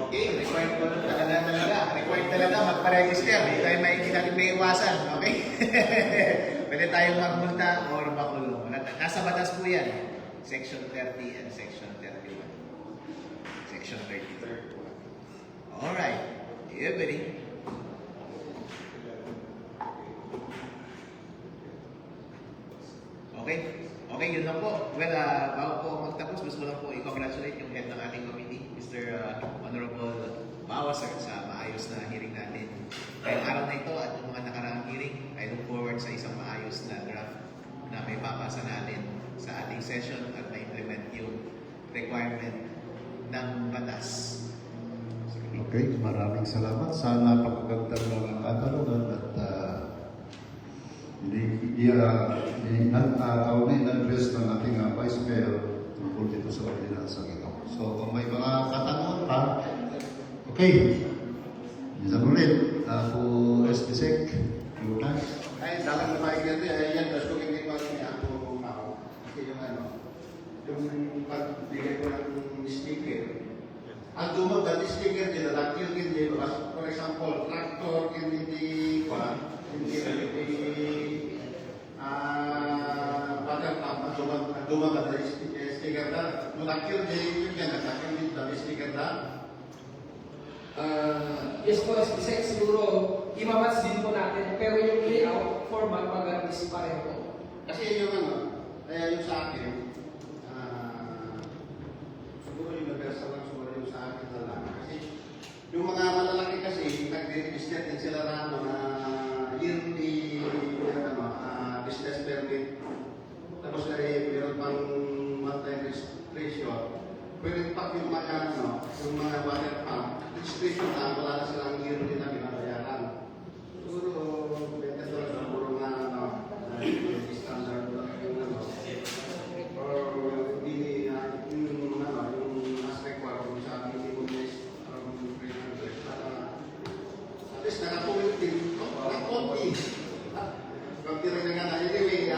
S10: Okay, required ko talaga. Required talaga magpa-register. Hindi natin may iwasan. Okay? Pwede tayong magmulta or makulong. Nasa batas po yan. Section 30 and Section 31. Section 33. Alright. Everybody. Okay? Okay, yun lang po. Well, bago po magtapos, gusto ko lang po i-congratulate yung head ng ating committee, Mr. Honorable Bawa, sir, sa maayos na hearing natin. Ngayong araw na ito at yung mga nakaraang hearing, I look forward sa isang maayos na draft na may papasa natin sa ating session at ma-implement yung requirement ng batas.
S2: Okay, maraming salamat. Sana napakagandang mga katanungan at na-address ng ating Vice Mayor tungkol dito sa ordinansang ito. So, kung may mga katanungan pa, okay. Minsan ulit, ako SDSEC, yun na.
S11: Ay, dapat na maigyan ito. Yan, gusto ko hindi ko ako kasi yung pagbigay ko ng sticker. Ang dumag, dati sticker. duma ka na sticker na. Nung nakil din yun yan, nakil din na sticker na.
S4: Yes po, SB6 siguro, imamatch din po natin, pero yung layout, format, mag-artist pareho po.
S11: Kasi yung ano, kaya yung sa akin, siguro yung universal lang siguro yung sa akin na lang. Kasi yung mga malalaki kasi, nag-register din sila na ano, na yearly business permit. Tapos ay meron pang one-time registration. Pwede pa yung mga ano, yung mga water pump, registration na, wala na silang yearly na binabayaran. Siguro, pwede ito lang siguro nga ano, standard lang yung ano. Or hindi yung ano, yung as required kung sa minimum is 300. At least nakatuwid din, nakakonti. Konti rin na nga. Anyway,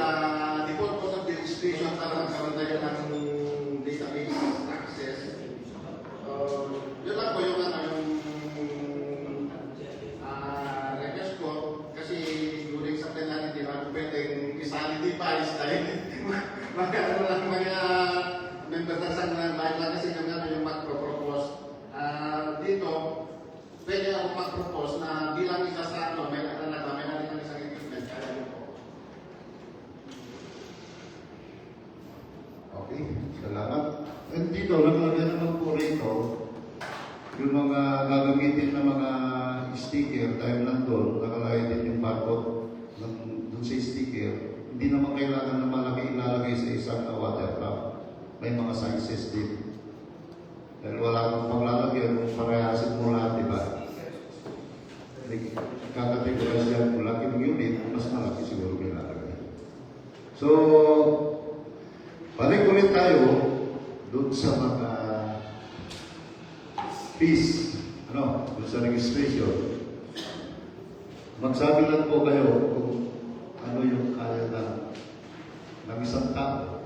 S11: default po ng registration para magkaroon tayo ng database access. Yun lang po yung ano, yung request ko. Kasi during sa plenary, di ba pwedeng isali device dahil magkaroon lang mga member ng sangguniang bayan lang kasi yung ano yung mag-propose. Dito, pwede ako mag-propose na bilang isa sa ano, may natin ng isang equipment. Kaya yun po.
S2: Okay, salamat. And dito, nakalagay naman po rito, yung mga gagamitin na mga sticker, dahil nandun, nakalagay din yung barcode dun sa sticker. Hindi naman kailangan na malaki ilalagay sa isang water pump. May mga sizes din. Dahil wala kang panglalagyan kung parehasin mo lahat, di ba? Kakategorize yan kung laki ng unit, mas malaki siguro ilalagay. So, balik ulit tayo doon sa mga fees, doon sa registration. Magsabi lang po kayo kung ano yung kaya ng isang tao.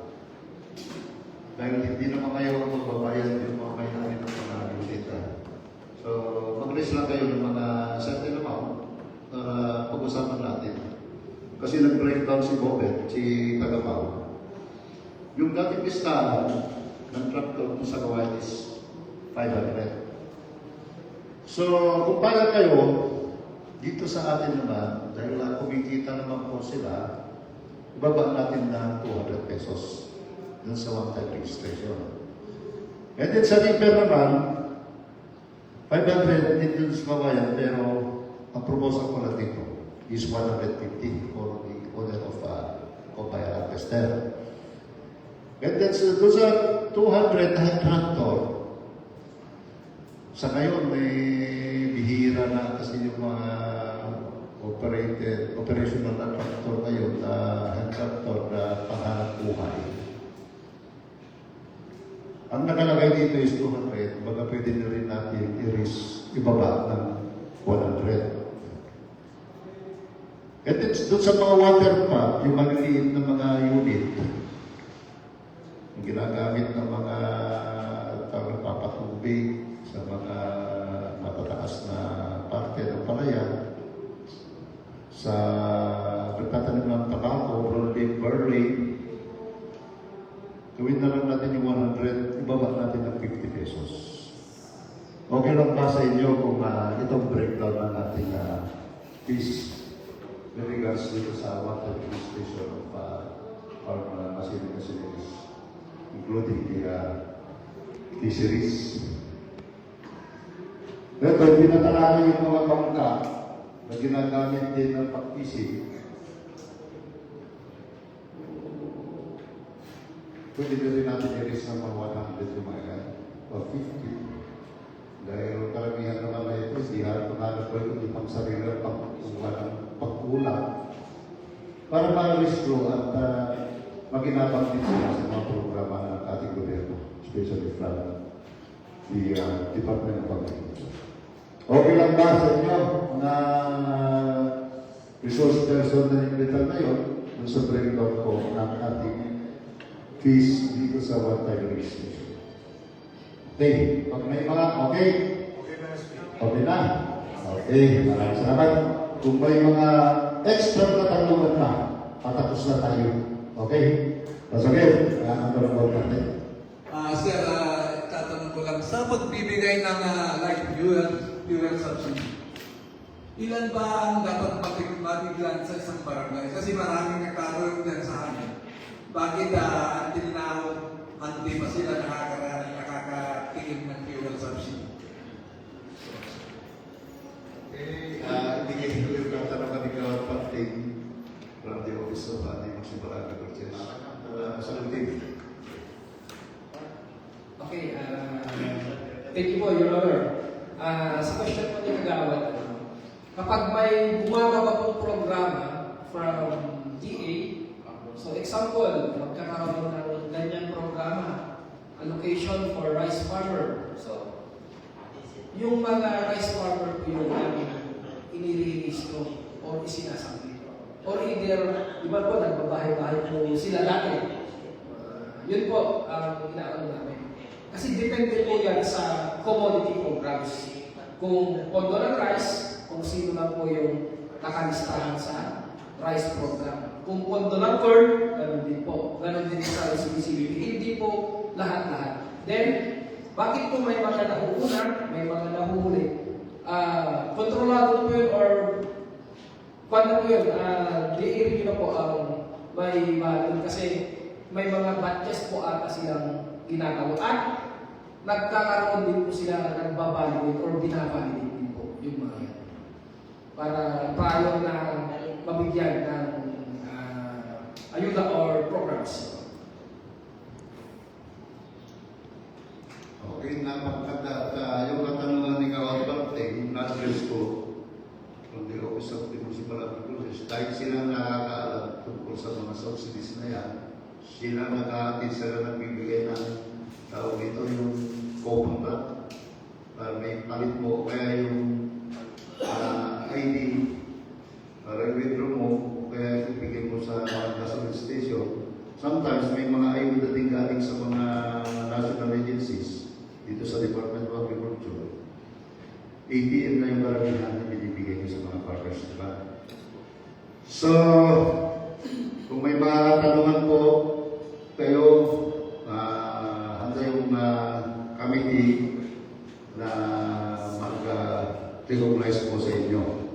S2: Dahil hindi naman kayo magbabayad yung mga may-ari ng mga unit. So, mag-list lang kayo ng mga certain amount para pag-usapan natin. Kasi nag-breakdown si Bobet, si Tagapaw. Yung dating listahan ng tractor kung sa gawain is 500. So, kung pala kayo, dito sa atin naman, dahil kumikita naman po sila, ibaba natin na 200 pesos dun sa one-time registration. And then sa repair naman, 500 din dun sa kawayan, pero ang proposal ko na dito is 150 for the owner of Compay Harvester. And then doon sa 200 na tractor, sa ngayon may bihira na kasi yung mga operational na tractor ngayon, hand tractor na panghanap buhay. Ang nakalagay dito is 200, baga pwede na rin natin ibaba ng 100. And then doon sa mga water pump, yung maliliit na mga unit, yung ginagamit ng mga papatubig sa mga matataas na parte ng palayan, sa pagtatanim ng tabako, rolling, burley, gawin na lang natin yung 100, ibaba natin ng 50 pesos. Okay lang ba sa inyo kung itong breakdown ng ating fees with regards dito sa water administration of our machinery facilities, including the fisheries. Pero pinatalaga yung mga bangka na ginagamit din ng pag-isip, pwede na rin natin i-raise ng mga 100 yung mga yan, o 50. Dahil karamihan naman na ito, siya, pangalap ko ito, pang sarili, pagkulang, para ma-restore at maginabang din sila sa mga programa ng ating gobyerno, especially from the Department of Agriculture. Okay lang ba sa inyo na resource person na yung ngayon dun sa breakdown ko ng ating fees dito sa one-time registration? Okay, pag may mga okay? Okay na? Okay, maraming salamat. Kung may mga extra na tanungan na, patapos na tayo. Okay? That's okay.
S11: Honorable Captain.
S6: Sir, tatanong ko lang, sa pagbibigay ng like fuel subsidy, ilan ba ang dapat matiglan sa isang barangay? Kasi maraming nagtatanong dyan sa amin. Bakit until now, hindi pa sila nakakatingin ng fuel subsidy?
S2: Ibigay ko yung katanungan ni Kawat Captain from the Office of Municipal Agriculture. Salutin.
S4: Okay, thank you po, Your Honor. Sa question po ni Kagawad, kapag may bumababa pong programa from DA, so example, magkakaroon ng ganyan programa, allocation for rice farmer. So, yung mga rice farmer po yung namin inirelease ko or isinasabi. Or either, iba po, nagbabahay-bahay po sila lagi. Yun po ang inaano namin. Kasi depende po yan sa commodity programs. Kung pondo ng rice, kung sino lang po yung nakalistahan sa rice program. Kung pondo ng corn, ganun din po. Ganun din sa CBCBP. Hindi po lahat-lahat. Then, bakit po may mga nahuuna, may mga nahuhuli? Kontrolado po yun or paano po yun? Di-review na po ang may value kasi may mga batches po ata silang ginagawa. At nagkakaroon din po sila nagbabalidate or binabalidate din po yung mga yan. Para prior na mabigyan ng ayuda or programs.
S2: Okay, napagkanda. Yung katanungan ni Kawat Captain, na-address ko from the Office of the Municipal Agriculture. Dahil sila nakakaalam tungkol sa mga subsidies na yan, sila nag-aatin sila nagbibigay ng tawag ito yung co-contract para may palit mo kaya yung ID para i-withdraw mo kaya ibigay mo sa mga gasoline station. Sometimes may mga ayuda din galing sa mga national agencies dito sa Department of Agriculture. ATM na yung karamihan na binibigay ko sa mga farmers, di ba? So, kung may mga katanungan po kayo, handa yung committee na mag-recognize po sa inyo.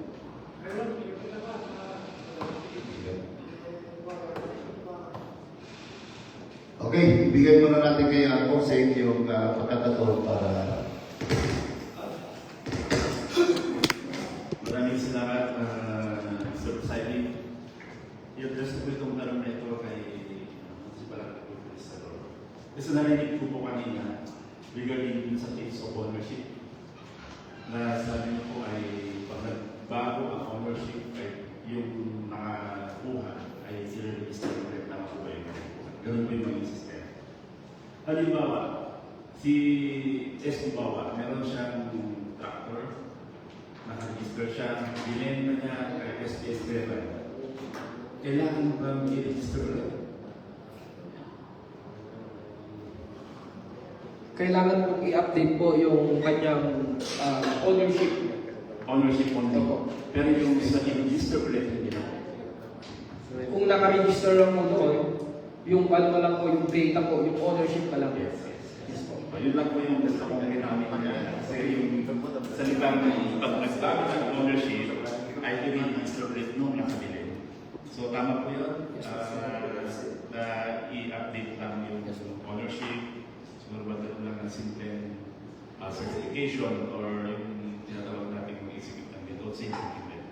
S2: Okay, ibigay muna natin kay Conseng yung pagkakataon para...
S3: Maraming salamat, Sir Presiding. I-address ko itong tanong na ito kay Municipal Agriculture. Kasi narinig ko po kanina regarding sa case of ownership na sabi niyo po ay pag nagbago ang ownership ay yung nakakuha ay i-register ulit na makuha yun. Ganun po yung mga system. Halimbawa, si S. Bawa, meron siyang tractor, nakaregister siya, binenta niya kay SPS Level. Kailangan bang i-register ulit?
S4: Kailangan po i-update po yung kanyang ownership.
S3: Ownership only. Pero yung sa i-register ulit, hindi na.
S4: Kung naka-register lang mo doon, yung ano lang po, yung data po, yung ownership pa lang.
S3: Yes po. Yun lang po yung gusto kong ginamit niya. Kasi yung salitang pag nagbago ng ownership, ay i-register ulit nung nakabili. So tama po yun. Na i-update lang yung ownership. Siguro ba ito lang ng simple certification or yung tinatawag natin yung executive dito, executive.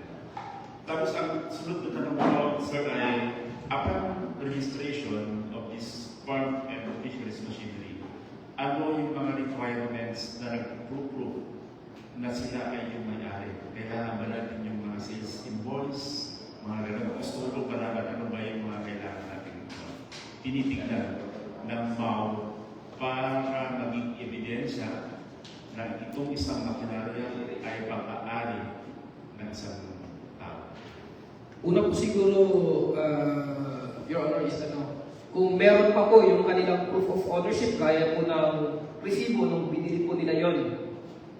S3: Tapos ang sunod na tanong ko, sir, ay upon registration of this farm and fisheries machinery, ano yung mga requirements na nag-prove na sila ay yung may-ari? Kailangan ba natin yung mga sales invoice, mga ganun? Gusto ko ba naman ano ba yung mga kailangan natin tinitignan ng MAU para maging ebidensya na itong isang makinarya ay pag-aari ng isang tao?
S4: Una po siguro, Your Honor, is kung meron pa po yung kanilang proof of ownership, kaya po ng resibo nung binili po nila yon.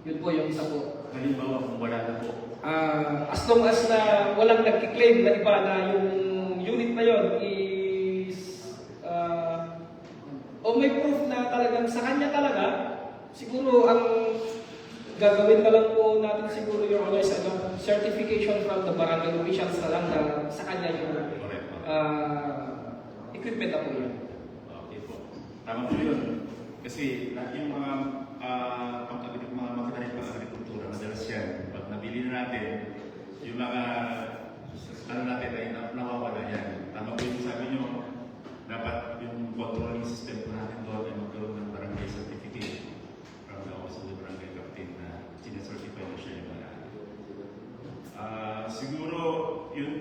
S4: Yun po yung isa po.
S3: Halimbawa kung wala na po.
S4: As long as na walang nagkiklaim na iba na yung unit na yon is kung may proof na talagang sa kanya talaga, siguro ang gagawin na lang po natin siguro yung honor sa certification from the barangay officials na lang na sa kanya yung equipment na po yun.
S3: Okay po. Tama po yun. Kasi yung mga mga makinarya ng agrikultura, madalas yan. Pag nabili na natin, yung mga natin ay nawawala yan. Tama po yung sabi nyo, dapat yung controlling system po natin doon ay magkaroon ng barangay certificate from the office of the barangay captain na sinacertify na siya yung mga siguro yun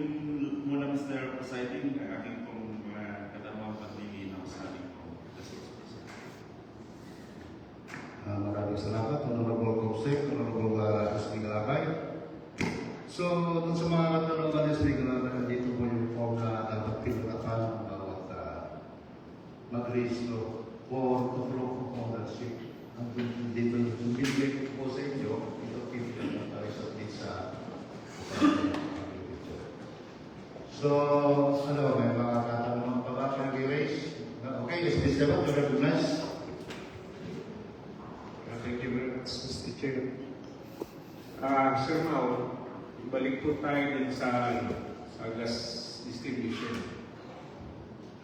S3: muna Mr. Presiding, aking pong katanungan paglilinaw sa ating pong resources.
S2: Maraming salamat, Honorable Comsec, Honorable Asli Galabay. So, dun sa mga katanungan ni Asli Galabay, nandito po yung form na dapat pinatapan ng bawat mag-rehistro for control of ownership. Ang dito yung bibig po sa inyo, ito pinatapan tayo sa sa So, ano, may mga katanungan pa ba na i-raise? Okay, is this the one to recognize?
S1: Thank you very much, Mr. Chair. Sir Mao, balik po tayo din sa gas distribution.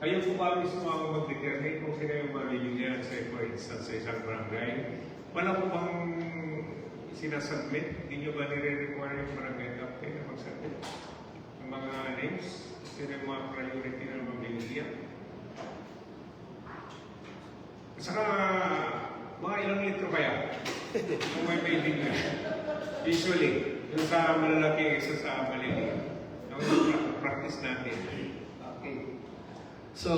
S1: Kayo po ba mismo ang mag-determine kung sino yung mabibigyan sa for instance sa isang barangay? Wala po bang sinasubmit? Hindi nyo ba nire-require yung barangay captain na mag-submit? Ang mga names? Sino yung mga priority na mabibigyan? Saka, mga ilang litro kaya? Kung may pwedeng na. Usually, yung sa malalaki, isa sa maliliit. Yung practice natin.
S4: Okay. So,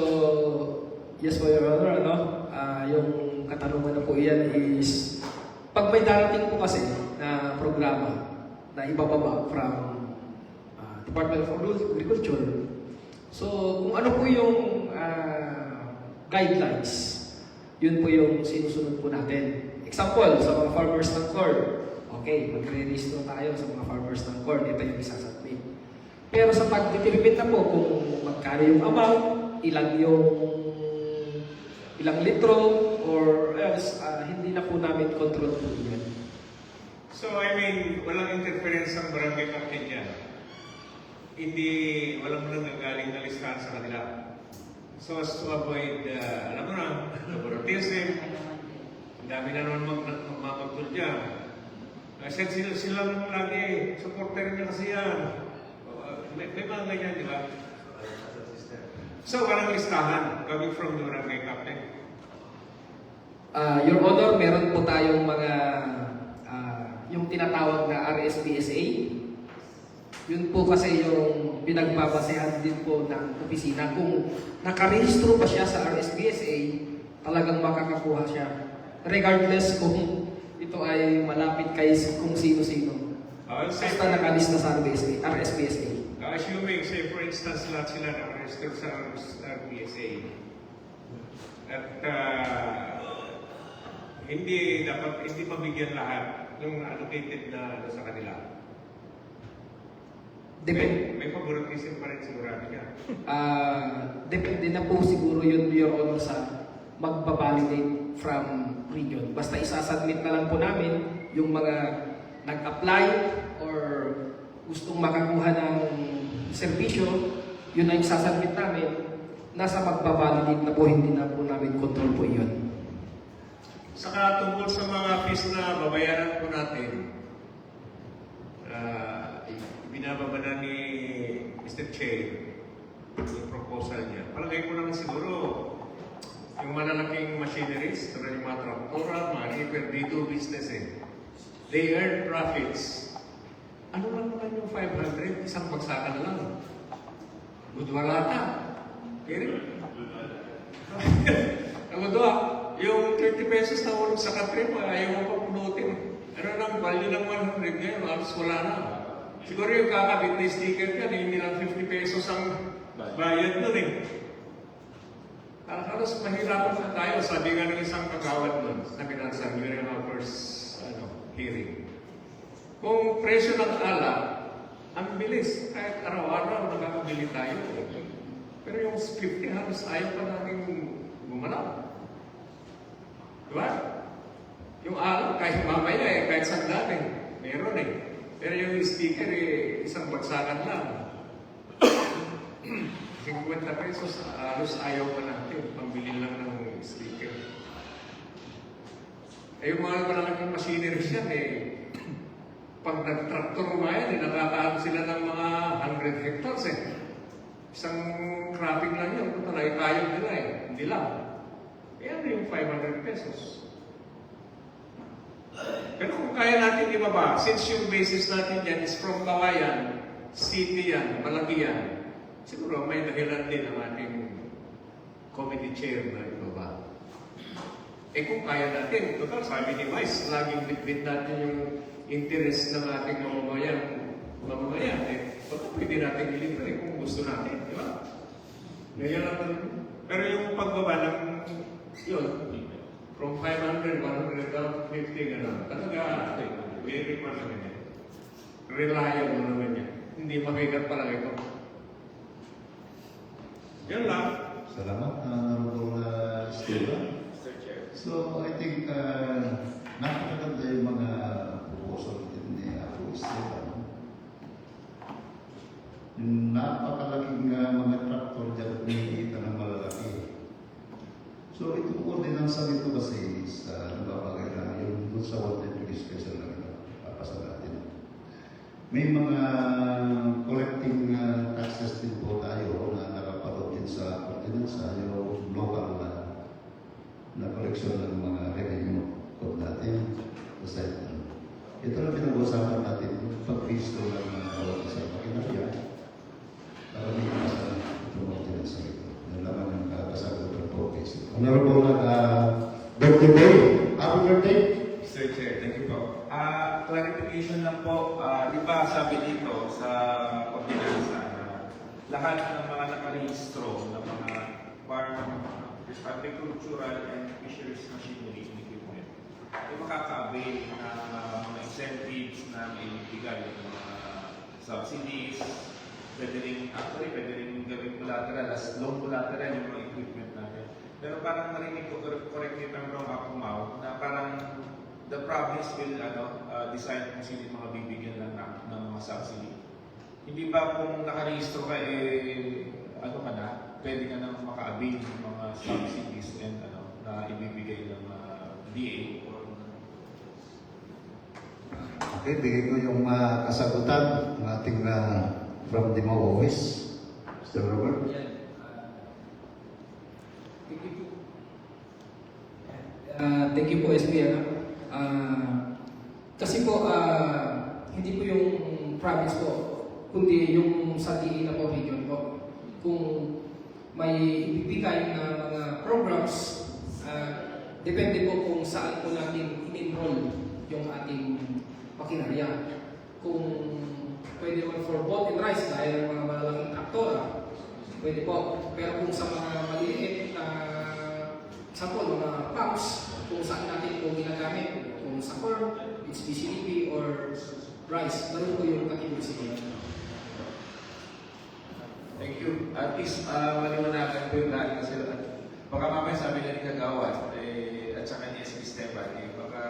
S4: yes po, Your Honor, yung katanungan na po iyan is, pag may darating po kasi na programa na ibababa from Department of Agriculture, so kung ano po yung guidelines, yun po yung sinusunod po natin. Example, sa mga farmers ng corn, okay, magre-register tayo sa mga farmers ng corn, ito yung isasubmit. Pero sa pag-determine na po kung magkano yung amount, ilang litro, or else, hindi na po namin control po yan.
S1: So, I mean, walang interference ang barangay captain dyan. Hindi, walang nanggagaling na listahan sa kanila. So as to avoid, alam mo na, favoritism, ang dami na naman magmamagtol dyan. Sila naman lagi, supporter niya kasi yan. May mga ganyan, di ba? So, walang listahan coming from the barangay captain.
S4: Your Honor, meron po tayong mga, yung tinatawag na RSPSA. Yun po kasi yung pinagbabasehan din po ng opisina. Kung nakarehistro pa siya sa RSPSA, talagang makakakuha siya. Regardless kung ito ay malapit kay kung sino-sino. Basta nakalista sa RSPSA.
S1: Assuming, say for instance, lahat sila nakaregister sa RSPSA. At hindi mabigyan lahat yung allocated na sa kanila. May favoritism pa rin sigurado niya.
S4: Depende na po siguro yun, Your Honor, sa magbabalidate from region. Basta isasubmit na lang po namin yung mga nag-apply or gustong makakuha ng serbisyo, yun ang isasubmit namin. Nasa magbabalidate na po, hindi na po namin control po yun.
S1: Saka tungkol sa mga fees na babayaran po natin, binababa na ni Mr. Che yung proposal niya. Palagay ko naman siguro yung malalaking machineries, tulad yung mga traktora, mga repair, they do business eh. They earn profits. Ano lang naman yung 500? Isang bagsakan lang. Budwarata. Kaya Nagudwa, yung 30 pesos na ulong sa katrip, ayaw mo pa punutin. Ano nang value ng 100 ngayon, halos wala na. Siguro yung kakabit na sticker ka, hindi lang 50 pesos ang bayad nun eh. Halos mahirapan na tayo, sabi nga ng isang kagawad nun, na binansan during our first hearing. Kung presyo ng alak, ang bilis, kahit araw-araw nakakabili tayo. Pero yung 50 halos ayaw pa namin gumalaw. Diba? Yung alak, kahit mamaya eh, kahit sandaan eh, meron eh. Pero yung sticker eh, isang bagsakan lang. 50 pesos, halos ayaw pa natin, pambili lang ng sticker. Eh, yung mga malalaking machineries yan eh, pag nag-tractor nga yan, nakakaano sila ng mga 100 hectares eh. Isang cropping lang yun, kung talaga kayod nila eh, hindi lang. Eh, ano yung 500 pesos? Pero kung kaya natin ibaba, since yung basis natin yan is from Bawayan, city yan, malaki yan, siguro may dahilan din ang ating committee chair na ibaba. Eh kung kaya natin, total sabi ni Vice, laging bitbit natin yung interest ng ating mamamayan. Eh, pwede natin ilibre kung gusto natin, di ba? Ngayon lang natin. Pero yung pagbaba ng, yun, from 500, 100 down to 50, gano'n. Talaga, very pa naman yan. Reliable naman yan. Hindi mabigat pala ito. Yan lang.
S2: Salamat, Honorable Esteban.
S3: Mr. Chair.
S2: So, I think napakaganda yung mga proposal ni Apo Esteban. Yung napakalaking mga traktor dyan kumikita ng malalaki. So, itong ordinansa nito kasi is nababagay na yung doon sa wanted registration na papasa natin. May mga collecting taxes din po tayo na nakapalot din sa ordinansa, yung local na koleksyon ng mga revenue code natin. Ito lang pinag-usapan natin, pag-visto ng mga bawat isang makinarya para may iwasan itong ordinansa ito. Yan naman ang kasagot ng progress. Honorable birthday day. Happy birthday.
S12: Mr. Chair, thank you po. Clarification lang po, di ba sabi dito sa ordinansa na lahat ng mga nakarehistro ng mga farm, agricultural and fisheries machinery and equipment ay makaka-avail ng mga incentives na maibigay ng mga subsidies, pwede rin gawing collateral as loan collateral yung mga equipment natin. Pero parang marinig ko, correct me if I'm wrong, ako na parang the province will decide kung sino yung mga bibigyan ng mga subsidy. Hindi ba kung nakarehistro ka, pwede ka nang maka-avail ng mga subsidies and na ibibigay ng DA?
S2: Okay, bigay ko yung kasagutan ng ating from the office. Mr. Robert.
S4: Thank you po, SB. Kasi po, hindi po yung province po, kundi yung sa DA na po, region po. Kung may ibibigay na mga programs, depende po kung saan po natin in-enroll yung ating makinarya. Kung pwede naman for boat and rice dahil mga malalaking traktora, pwede po. Pero kung sa mga maliliit na sample, mga pumps, kung saan natin po ginagamit, kung sa corn, it's BCDP or rice, ganun po yung category.
S12: Thank you. At least maliwanagan po yung dahil kasi baka mamaya sabi na ni Kagawad at saka ni SB Esteban, baka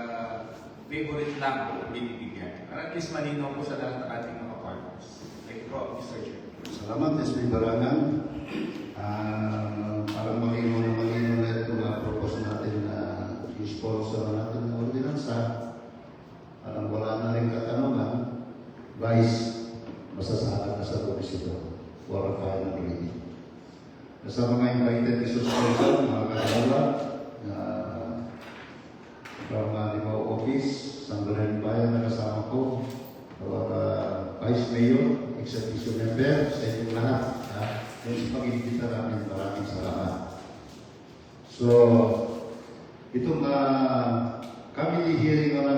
S12: favorite lang binibigyan. At least malinaw po sa lahat ng ating mga partners. Thank you po, Mr. Chair.
S2: Salamat, SB Barangan. Parang malinaw na ito na propose natin na i-sponsor natin ng ordinansa. Parang wala na rin katanungan. Vice, masasakat na sa komisito. For a final reading. Sa mga invited isusponsor, mga kasama, from Limao Office, Sangguniang Bayan na kasama ko, our Vice Mayor, Executive Member, sa inyong lahat. Yung pag-ibigita namin, maraming salamat. So, itong committee hearing on